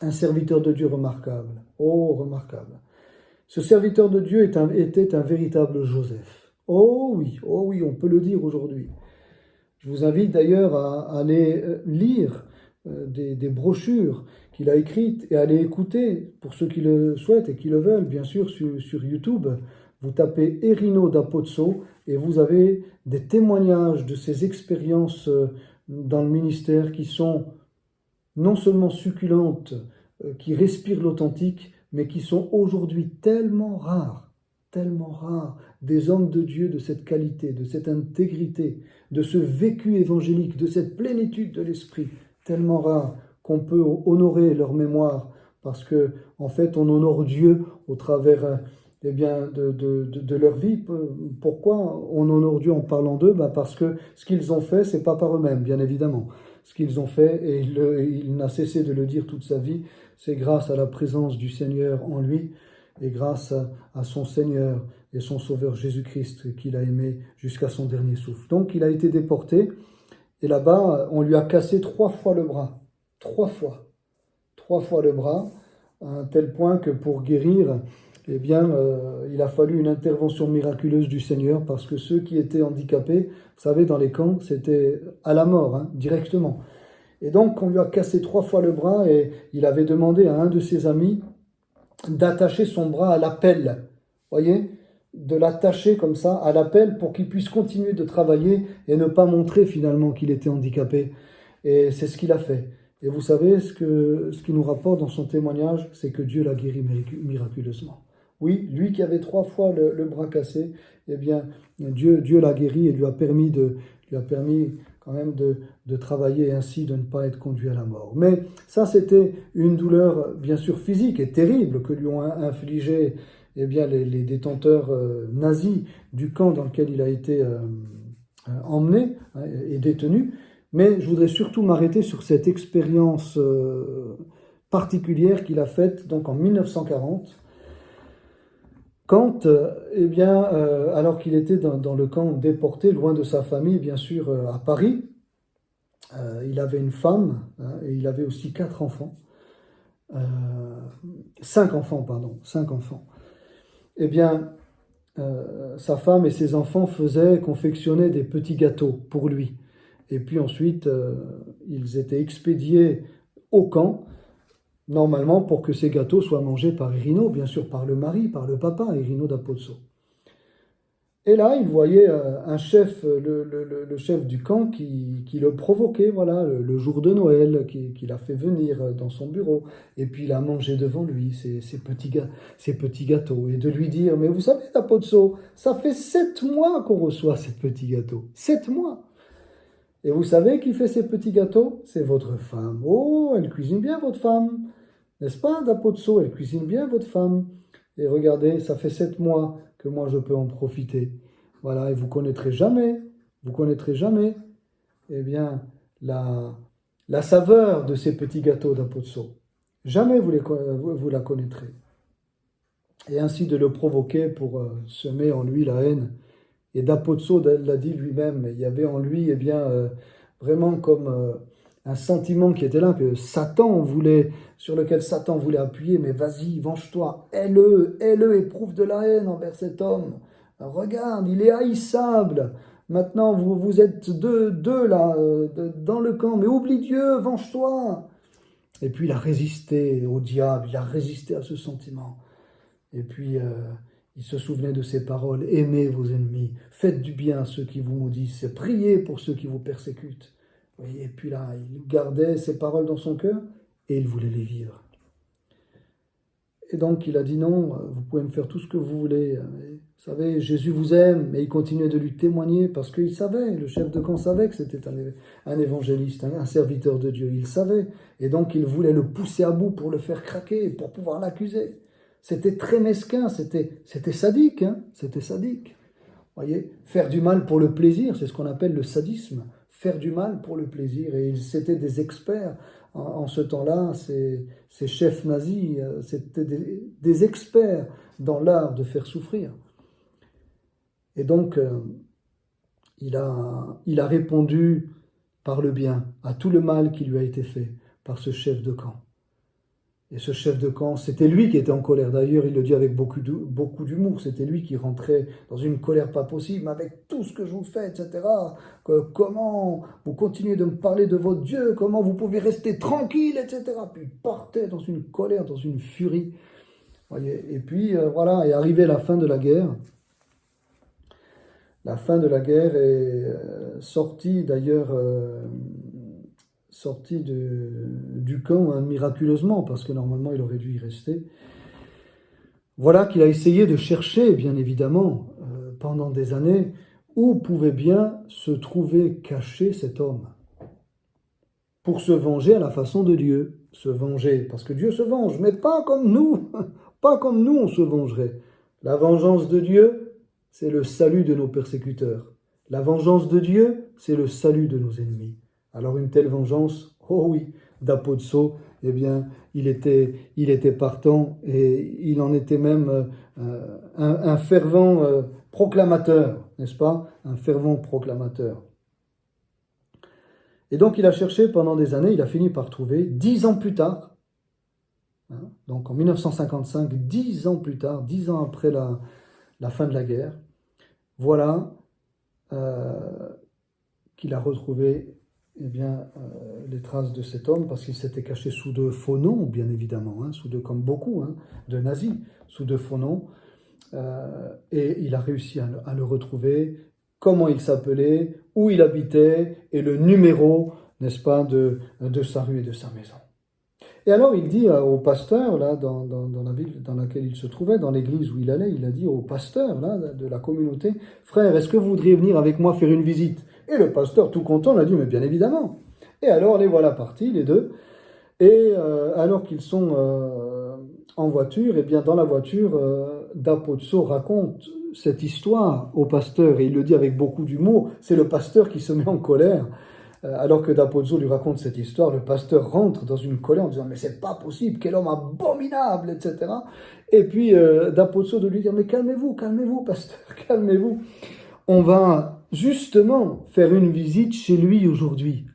S1: Un serviteur de Dieu remarquable, oh remarquable. Ce serviteur de Dieu était un véritable Joseph. Oh oui, on peut le dire aujourd'hui. Je vous invite d'ailleurs à aller lire des brochures qu'il a écrites et à aller écouter, pour ceux qui le souhaitent et qui le veulent, bien sûr, sur YouTube. Vous tapez Erino da Pozzo et vous avez des témoignages de ses expériences dans le ministère qui sont non seulement succulentes, qui respirent l'authentique, mais qui sont aujourd'hui tellement rares, des hommes de Dieu de cette qualité, de cette intégrité, de ce vécu évangélique, de cette plénitude de l'esprit, tellement rares qu'on peut honorer leur mémoire, parce que en fait on honore Dieu au travers de leur vie. Pourquoi on honore Dieu en parlant d'eux? Parce que ce qu'ils ont fait, c'est pas par eux-mêmes, bien évidemment. Ce qu'ils ont fait, et il n'a cessé de le dire toute sa vie, c'est grâce à la présence du Seigneur en lui, et grâce à son Seigneur et son Sauveur Jésus-Christ qu'il a aimé jusqu'à son dernier souffle. Donc il a été déporté, et là-bas, on lui a cassé 3 fois le bras. 3 fois. 3 fois le bras, à un tel point que pour guérir, eh bien, il a fallu une intervention miraculeuse du Seigneur, parce que ceux qui étaient handicapés, vous savez, dans les camps, c'était à la mort, directement. Et donc, on lui a cassé 3 fois le bras, et il avait demandé à un de ses amis d'attacher son bras à la pelle. Voyez, de l'attacher comme ça à la pelle pour qu'il puisse continuer de travailler et ne pas montrer finalement qu'il était handicapé. Et c'est ce qu'il a fait. Et vous savez, ce qu'il nous rapporte dans son témoignage, c'est que Dieu l'a guéri miraculeusement. Oui, lui qui avait 3 fois le bras cassé, eh bien, Dieu l'a guéri et lui a permis quand même de travailler et ainsi de ne pas être conduit à la mort. Mais ça, c'était une douleur, bien sûr, physique et terrible que lui ont infligé les détenteurs nazis du camp dans lequel il a été emmené et détenu. Mais je voudrais surtout m'arrêter sur cette expérience particulière qu'il a faite donc en 1940, quand, alors qu'il était dans le camp déporté, loin de sa famille, bien sûr, à Paris, il avait une femme, et il avait aussi 5 enfants. eh bien, sa femme et ses enfants confectionnaient des petits gâteaux pour lui. Et puis ensuite, ils étaient expédiés au camp, normalement pour que ces gâteaux soient mangés par Irino, bien sûr par le mari, par le papa, Irino da Pozzo. Et là, il voyait un chef, le chef du camp qui le provoquait, voilà, le jour de Noël, qui l'a fait venir dans son bureau. Et puis il a mangé devant lui ces petits gâteaux. Et de lui dire, mais vous savez, da Pozzo, ça fait 7 mois qu'on reçoit ces petits gâteaux. 7 mois. Et vous savez qui fait ces petits gâteaux? C'est votre femme. Oh, elle cuisine bien, votre femme. N'est-ce pas, da Pozzo? Elle cuisine bien, votre femme. Et regardez, ça fait 7 mois que moi je peux en profiter. Voilà, et vous connaîtrez jamais, eh bien, la saveur de ces petits gâteaux da Pozzo. Jamais vous la connaîtrez. Et ainsi de le provoquer pour semer en lui la haine. Et da Pozzo l'a dit lui-même, il y avait en lui, eh bien, vraiment comme un sentiment qui était là, sur lequel Satan voulait appuyer, mais vas-y, venge-toi, hais-le, éprouve de la haine envers cet homme. Regarde, il est haïssable. Maintenant, vous êtes deux là, dans le camp, mais oublie Dieu, venge-toi. Et puis il a résisté au diable, il a résisté à ce sentiment. Et puis il se souvenait de ces paroles, aimez vos ennemis, faites du bien à ceux qui vous maudissent, priez pour ceux qui vous persécutent. Oui, et puis là, il gardait ces paroles dans son cœur et il voulait les vivre. Et donc il a dit non, vous pouvez me faire tout ce que vous voulez. Mais, vous savez, Jésus vous aime, mais il continuait de lui témoigner parce qu'il savait, le chef de camp savait que c'était un évangéliste, un serviteur de Dieu, il savait. Et donc il voulait le pousser à bout pour le faire craquer, pour pouvoir l'accuser. C'était très mesquin, c'était sadique, hein, c'était sadique. Voyez, faire du mal pour le plaisir, c'est ce qu'on appelle le sadisme. Faire du mal pour le plaisir. Et c'était des experts en ce temps-là, ces chefs nazis, c'était des experts dans l'art de faire souffrir. Et donc, il a répondu par le bien à tout le mal qui lui a été fait par ce chef de camp. Et ce chef de camp, c'était lui qui était en colère. D'ailleurs, il le dit avec beaucoup d'humour. C'était lui qui rentrait dans une colère pas possible, avec tout ce que je vous fais, etc. Comment vous continuez de me parler de votre Dieu? Comment vous pouvez rester tranquille, etc. Puis il partait dans une colère, dans une furie. Voyez. Et puis, voilà, est arrivée la fin de la guerre. La fin de la guerre est sortie, d'ailleurs... sorti du camp miraculeusement, parce que normalement il aurait dû y rester. Voilà qu'il a essayé de chercher, bien évidemment, pendant des années, où pouvait bien se trouver caché cet homme, pour se venger à la façon de Dieu. Se venger, parce que Dieu se venge, mais pas comme nous, pas comme nous on se vengerait. La vengeance de Dieu, c'est le salut de nos persécuteurs. La vengeance de Dieu, c'est le salut de nos ennemis. Alors une telle vengeance, oh oui, da Pozzo, eh bien, il était partant et il en était même un fervent proclamateur, n'est-ce pas? Un fervent proclamateur. Et donc il a cherché pendant des années, il a fini par trouver, 10 ans plus tard, hein, donc en 1955, 10 ans plus tard, 10 ans après la fin de la guerre, voilà qu'il a retrouvé eh bien, les traces de cet homme, parce qu'il s'était caché sous de faux noms, bien évidemment, hein, comme beaucoup de nazis, sous de faux noms, et il a réussi à le retrouver, comment il s'appelait, où il habitait, et le numéro, n'est-ce pas, de sa rue et de sa maison. Et alors il dit au pasteur, là, dans la ville dans laquelle il se trouvait, dans l'église où il allait, il a dit au pasteur là, de la communauté, « Frère, est-ce que vous voudriez venir avec moi faire une visite ?» Et le pasteur, tout content, l'a dit, mais bien évidemment. Et alors, les voilà partis, les deux. Et alors qu'ils sont en voiture, et bien dans la voiture, da Pozzo raconte cette histoire au pasteur, et il le dit avec beaucoup d'humour. C'est le pasteur qui se met en colère. Alors que da Pozzo lui raconte cette histoire, le pasteur rentre dans une colère en disant « Mais c'est pas possible, quel homme abominable, etc. » Et puis da Pozzo de lui dire « Mais calmez-vous, pasteur, calmez-vous. On va justement faire une visite chez lui aujourd'hui. »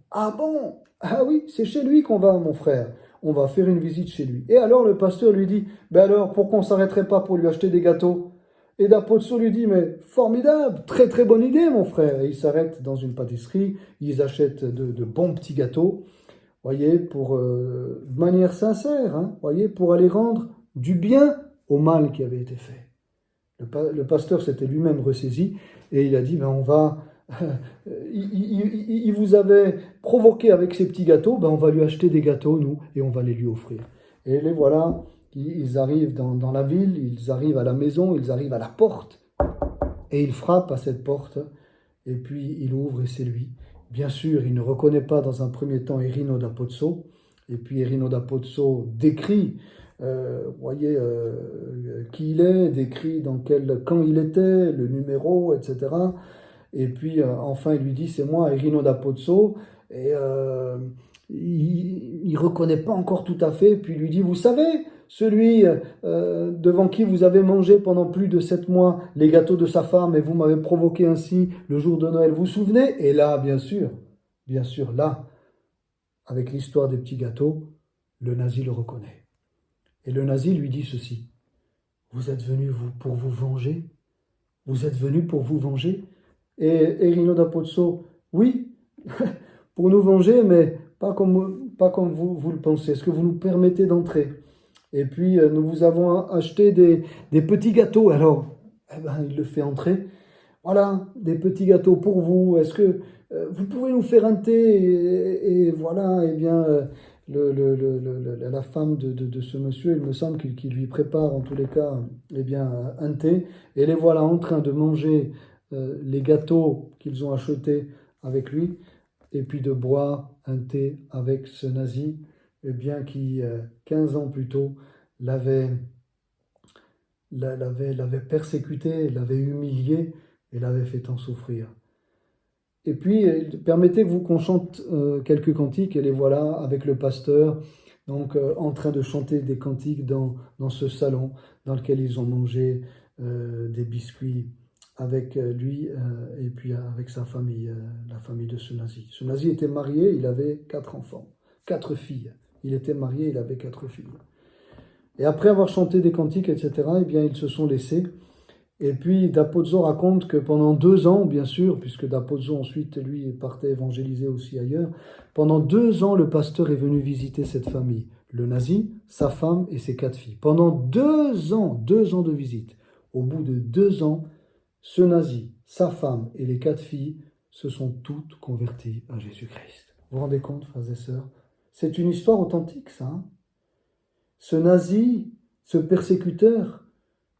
S1: « Ah bon? Ah oui, c'est chez lui qu'on va, mon frère. on va faire une visite chez lui. Et alors le pasteur lui dit, ben alors pourquoi on ne s'arrêterait pas pour lui acheter des gâteaux? Et Da Pozzo lui dit, mais formidable, très très bonne idée mon frère. Et ils s'arrêtent dans une pâtisserie, ils achètent de bons petits gâteaux, voyez, de manière sincère, hein, voyez, pour aller rendre du bien au mal qui avait été fait. Le pasteur s'était lui-même ressaisi et il a dit, ben on va, il vous avait provoqué avec ces petits gâteaux, ben on va lui acheter des gâteaux, nous, et on va les lui offrir. Et les voilà, ils arrivent dans la ville, ils arrivent à la maison, ils arrivent à la porte, et ils frappent à cette porte, et puis il ouvre et c'est lui. Bien sûr, il ne reconnaît pas dans un premier temps Erino da Pozzo, et puis Erino da Pozzo décrit, voyez, qui il est, décrit dans quel camp il était, le numéro, etc. Et puis enfin il lui dit, c'est moi, Erino da Pozzo, et il ne reconnaît pas encore tout à fait, puis il lui dit, vous savez, celui devant qui vous avez mangé pendant plus de 7 mois les gâteaux de sa femme et vous m'avez provoqué ainsi le jour de Noël, vous vous souvenez? Et là, bien sûr, là, avec l'histoire des petits gâteaux, le nazi le reconnaît. Et le nazi lui dit ceci, vous êtes venu pour vous venger? Vous êtes venu pour vous venger? Et Erino da Pozzo, oui, pour nous venger, mais pas comme vous le pensez. Est-ce que vous nous permettez d'entrer? Et puis, nous vous avons acheté des petits gâteaux. Alors, eh ben, il le fait entrer. Voilà, des petits gâteaux pour vous. Est-ce que vous pouvez nous faire un thé? Et voilà, eh bien, la femme de ce monsieur, il me semble qu'il lui prépare en tous les cas, eh bien, un thé. Et les voilà en train de manger les gâteaux qu'ils ont achetés avec lui. Et puis de boire un thé avec ce nazi, eh bien, qui, 15 ans plus tôt, l'avait persécuté, l'avait humilié et l'avait fait tant souffrir. Et puis, permettez-vous qu'on chante quelques cantiques, et les voilà avec le pasteur, donc en train de chanter des cantiques dans ce salon dans lequel ils ont mangé des biscuits avec lui et puis avec sa famille, la famille de ce nazi. Ce nazi était marié, il avait 4 enfants, 4 filles. Il était marié, il avait 4 filles. Et après avoir chanté des cantiques, etc., eh bien, ils se sont laissés. Et puis Da Pozzo raconte que pendant 2 ans, bien sûr, puisque Da Pozzo ensuite, lui, partait évangéliser aussi ailleurs, pendant 2 ans, le pasteur est venu visiter cette famille. Le nazi, sa femme et ses 4 filles. Pendant 2 ans de visite. Au bout de 2 ans, ce nazi, sa femme et les 4 filles se sont toutes converties à Jésus-Christ. Vous vous rendez compte, frères et sœurs? C'est une histoire authentique, ça. Hein? Ce nazi, ce persécuteur,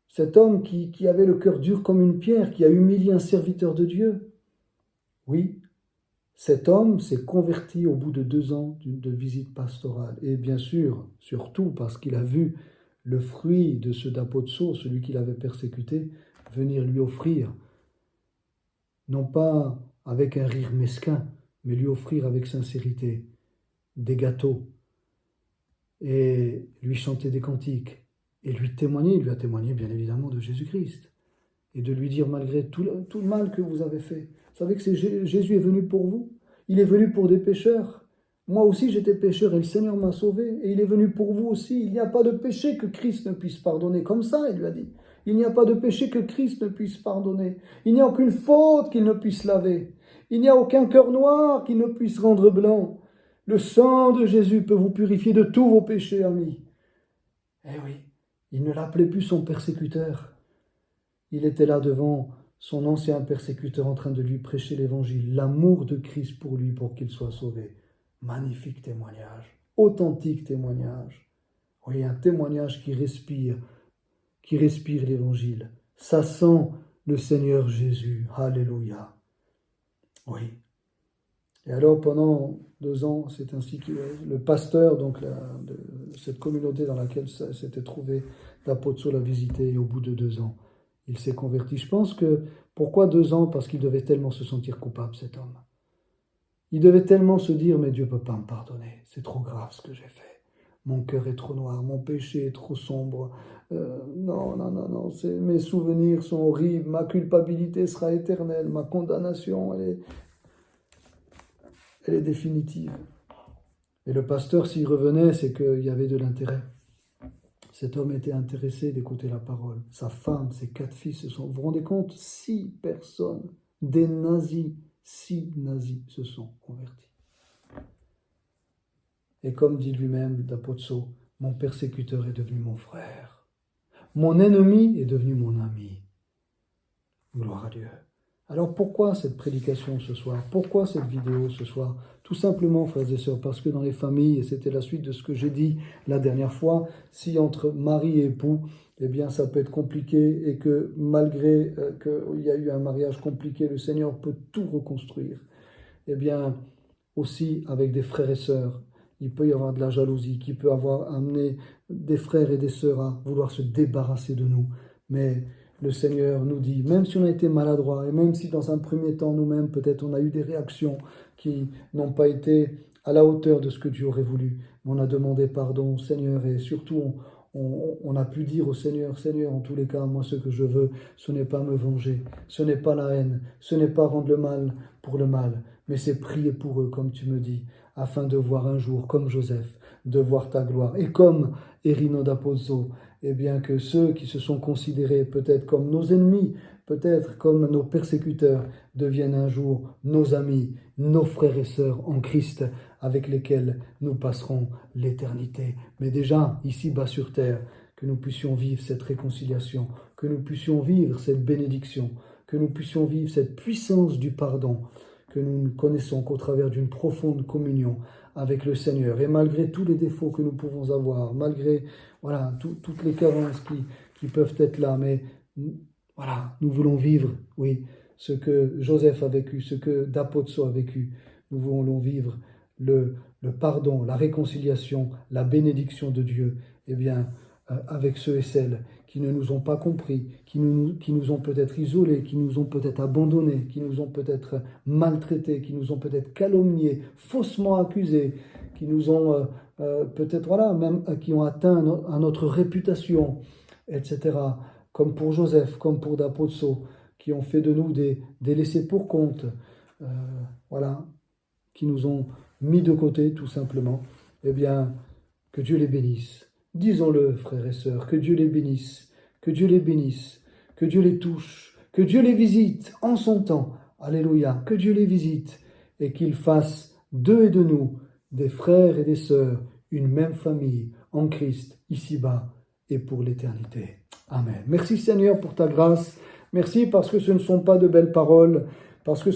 S1: cet homme qui avait le cœur dur comme une pierre, qui a humilié un serviteur de Dieu. Oui, cet homme s'est converti au bout de 2 ans de visite pastorale. Et bien sûr, surtout parce qu'il a vu le fruit de ce Da Pozzo, celui qu'il avait persécuté, venir lui offrir, non pas avec un rire mesquin, mais lui offrir avec sincérité des gâteaux et lui chanter des cantiques et lui témoigner, il lui a témoigné bien évidemment de Jésus-Christ et de lui dire malgré tout le mal que vous avez fait, vous savez que Jésus est venu pour vous, il est venu pour des pécheurs. Moi aussi j'étais pécheur et le Seigneur m'a sauvé et il est venu pour vous aussi. Il n'y a pas de péché que Christ ne puisse pardonner. Comme ça, il lui a dit. Il n'y a pas de péché que Christ ne puisse pardonner. Il n'y a aucune faute qu'il ne puisse laver. Il n'y a aucun cœur noir qu'il ne puisse rendre blanc. Le sang de Jésus peut vous purifier de tous vos péchés, amis. Eh oui, il ne l'appelait plus son persécuteur. Il était là devant son ancien persécuteur en train de lui prêcher l'évangile, l'amour de Christ pour lui, pour qu'il soit sauvé. Magnifique témoignage, authentique témoignage. Oui, un témoignage qui respire l'évangile. Ça sent le Seigneur Jésus. Alléluia. Oui. Et alors, pendant 2 ans, c'est ainsi que le pasteur donc, de cette communauté dans laquelle s'était trouvé Da Pozzo l'a visité, et au bout de 2 ans, il s'est converti. Je pense que, pourquoi 2 ans? Parce qu'il devait tellement se sentir coupable, cet homme. Il devait tellement se dire, mais Dieu ne peut pas me pardonner, c'est trop grave ce que j'ai fait. Mon cœur est trop noir, mon péché est trop sombre. Non, mes souvenirs sont horribles, ma culpabilité sera éternelle, ma condamnation, elle est définitive. Et le pasteur, s'il revenait, c'est qu'il y avait de l'intérêt. Cet homme était intéressé d'écouter la parole. Sa femme, ses 4 fils se sont... Vous vous rendez compte? 6 personnes, des nazis, 6 nazis se sont convertis. Et comme dit lui-même Dapozo, mon persécuteur est devenu mon frère. Mon ennemi est devenu mon ami. Gloire à Dieu. Alors pourquoi cette prédication ce soir? Pourquoi cette vidéo ce soir? Tout simplement, frères et sœurs, parce que dans les familles, et c'était la suite de ce que j'ai dit la dernière fois, si entre mari et époux, eh bien ça peut être compliqué et que malgré qu'il y a eu un mariage compliqué, le Seigneur peut tout reconstruire. Eh bien aussi avec des frères et sœurs, il peut y avoir de la jalousie qui peut avoir amené des frères et des sœurs à vouloir se débarrasser de nous. Mais le Seigneur nous dit, même si on a été maladroit, et même si dans un premier temps nous-mêmes, peut-être on a eu des réactions qui n'ont pas été à la hauteur de ce que Dieu aurait voulu, on a demandé pardon au Seigneur, et surtout on a pu dire au Seigneur, Seigneur, en tous les cas, moi ce que je veux, ce n'est pas me venger, ce n'est pas la haine, ce n'est pas rendre le mal pour le mal, mais c'est prier pour eux, comme tu me dis, afin de voir un jour, comme Joseph, de voir ta gloire. Et comme Erino Dapozo, eh bien que ceux qui se sont considérés peut-être comme nos ennemis, peut-être comme nos persécuteurs, deviennent un jour nos amis, nos frères et sœurs en Christ, avec lesquels nous passerons l'éternité. Mais déjà, ici-bas sur terre, que nous puissions vivre cette réconciliation, que nous puissions vivre cette bénédiction, que nous puissions vivre cette puissance du pardon, que nous ne connaissons qu'au travers d'une profonde communion avec le Seigneur. Et malgré tous les défauts que nous pouvons avoir, malgré toutes les carences qui peuvent être là, mais voilà, nous voulons vivre, oui, ce que Joseph a vécu, ce que Dapozo a vécu. Nous voulons vivre le pardon, la réconciliation, la bénédiction de Dieu, eh bien, avec ceux et celles qui ne nous ont pas compris, qui nous ont peut-être isolés, qui nous ont peut-être abandonnés, qui nous ont peut-être maltraités, qui nous ont peut-être calomniés, faussement accusés, qui nous ont peut-être, même qui ont atteint à notre réputation, etc. Comme pour Joseph, comme pour Dapozo, qui ont fait de nous des laissés pour compte, qui nous ont mis de côté tout simplement. Eh bien, que Dieu les bénisse. Disons-le, frères et sœurs, que Dieu les bénisse, que Dieu les bénisse, que Dieu les touche, que Dieu les visite en son temps. Alléluia, que Dieu les visite et qu'il fasse d'eux et de nous des frères et des sœurs, une même famille en Christ, ici-bas et pour l'éternité. Amen. Merci Seigneur pour ta grâce. Merci parce que ce ne sont pas de belles paroles, parce que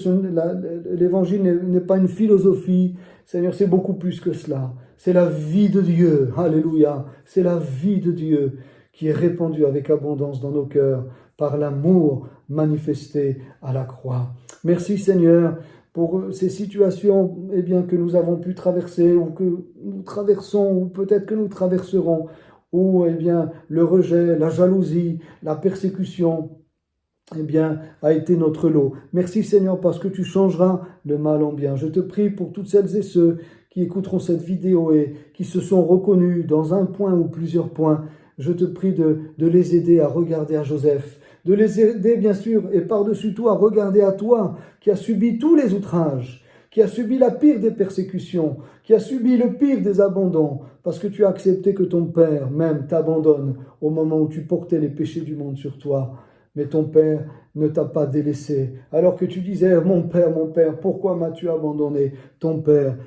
S1: l'évangile n'est pas une philosophie. Seigneur, c'est beaucoup plus que cela. C'est la vie de Dieu. Alléluia. C'est la vie de Dieu qui est répandue avec abondance dans nos cœurs par l'amour manifesté à la croix. Merci Seigneur pour ces situations que nous avons pu traverser ou que nous traversons ou peut-être que nous traverserons, où le rejet, la jalousie, la persécution a été notre lot. Merci Seigneur parce que tu changeras le mal en bien. Je te prie pour toutes celles et ceux qui écouteront cette vidéo et qui se sont reconnus dans un point ou plusieurs points. Je te prie de les aider à regarder à Joseph, de les aider bien sûr et par-dessus tout à regarder à toi qui as subi tous les outrages, qui as subi la pire des persécutions, qui as subi le pire des abandons, parce que tu as accepté que ton Père même t'abandonne au moment où tu portais les péchés du monde sur toi. Mais ton Père ne t'a pas délaissé. Alors que tu disais, mon Père, pourquoi m'as-tu abandonné? Ton Père,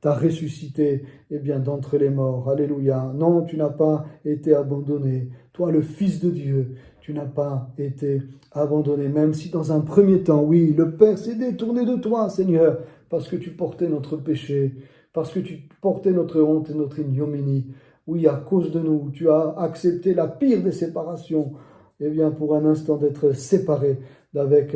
S1: t'a ressuscité, d'entre les morts. Alléluia. Non, tu n'as pas été abandonné. Toi, le Fils de Dieu, tu n'as pas été abandonné. Même si dans un premier temps, oui, le Père s'est détourné de toi, Seigneur, parce que tu portais notre péché, parce que tu portais notre honte et notre ignominie. Oui, à cause de nous, tu as accepté la pire des séparations, pour un instant d'être séparé avec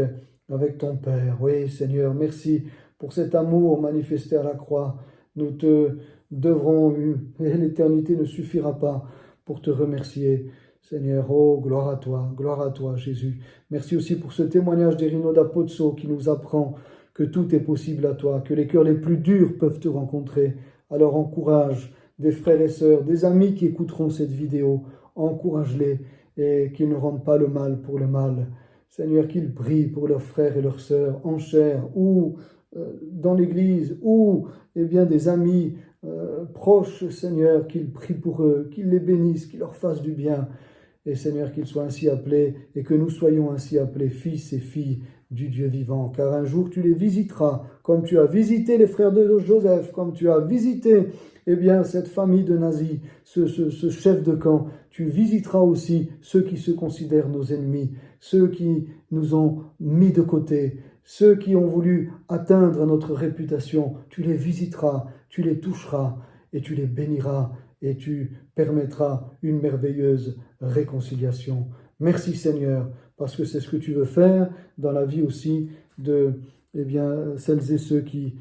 S1: ton Père. Oui, Seigneur, merci pour cet amour manifesté à la croix. Nous te devrons, et l'éternité ne suffira pas pour te remercier. Seigneur, oh, gloire à toi, Jésus. Merci aussi pour ce témoignage d'Erino Dapozo qui nous apprend que tout est possible à toi, que les cœurs les plus durs peuvent te rencontrer. Alors encourage des frères et sœurs, des amis qui écouteront cette vidéo, encourage-les et qu'ils ne rendent pas le mal pour le mal. Seigneur, qu'ils prient pour leurs frères et leurs sœurs en chair ou dans l'église ou des amis proches, Seigneur, qu'ils prient pour eux, qu'ils les bénissent, qu'ils leur fassent du bien. Et Seigneur, qu'ils soient ainsi appelés et que nous soyons ainsi appelés fils et filles du Dieu vivant. Car un jour tu les visiteras, comme tu as visité les frères de Joseph, comme tu as visité cette famille de nazis, ce chef de camp. Tu visiteras aussi ceux qui se considèrent nos ennemis, ceux qui nous ont mis de côté, ceux qui ont voulu atteindre notre réputation. Tu les visiteras, tu les toucheras et tu les béniras et tu permettras une merveilleuse réconciliation. Merci Seigneur, parce que c'est ce que tu veux faire dans la vie aussi de celles et ceux qui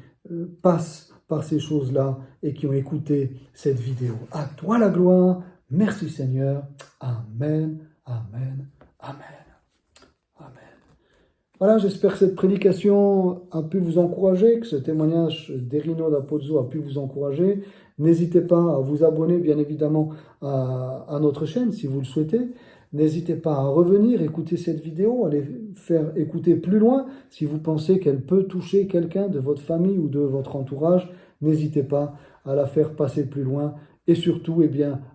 S1: passent par ces choses-là et qui ont écouté cette vidéo. À toi la gloire. Merci Seigneur. Amen, amen, amen. Amen. Voilà, j'espère que cette prédication a pu vous encourager, que ce témoignage d'Erino da Pozzo a pu vous encourager. N'hésitez pas à vous abonner, bien évidemment, à notre chaîne, si vous le souhaitez. N'hésitez pas à revenir, écouter cette vidéo, à les faire écouter plus loin. Si vous pensez qu'elle peut toucher quelqu'un de votre famille ou de votre entourage, n'hésitez pas à la faire passer plus loin. Et surtout,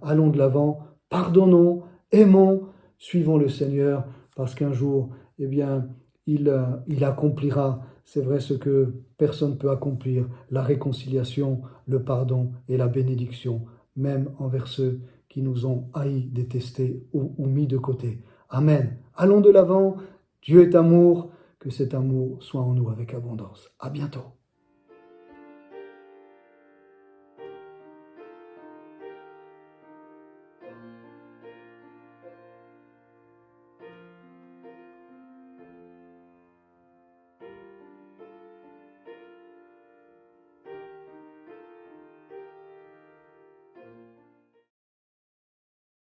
S1: allons de l'avant, pardonnons, aimons, suivons le Seigneur, parce qu'un jour, il accomplira, c'est vrai, ce que personne ne peut accomplir, la réconciliation, le pardon et la bénédiction, même envers ceux qui nous ont haïs, détestés ou mis de côté. Amen. Allons de l'avant. Dieu est amour. Que cet amour soit en nous avec abondance. À bientôt.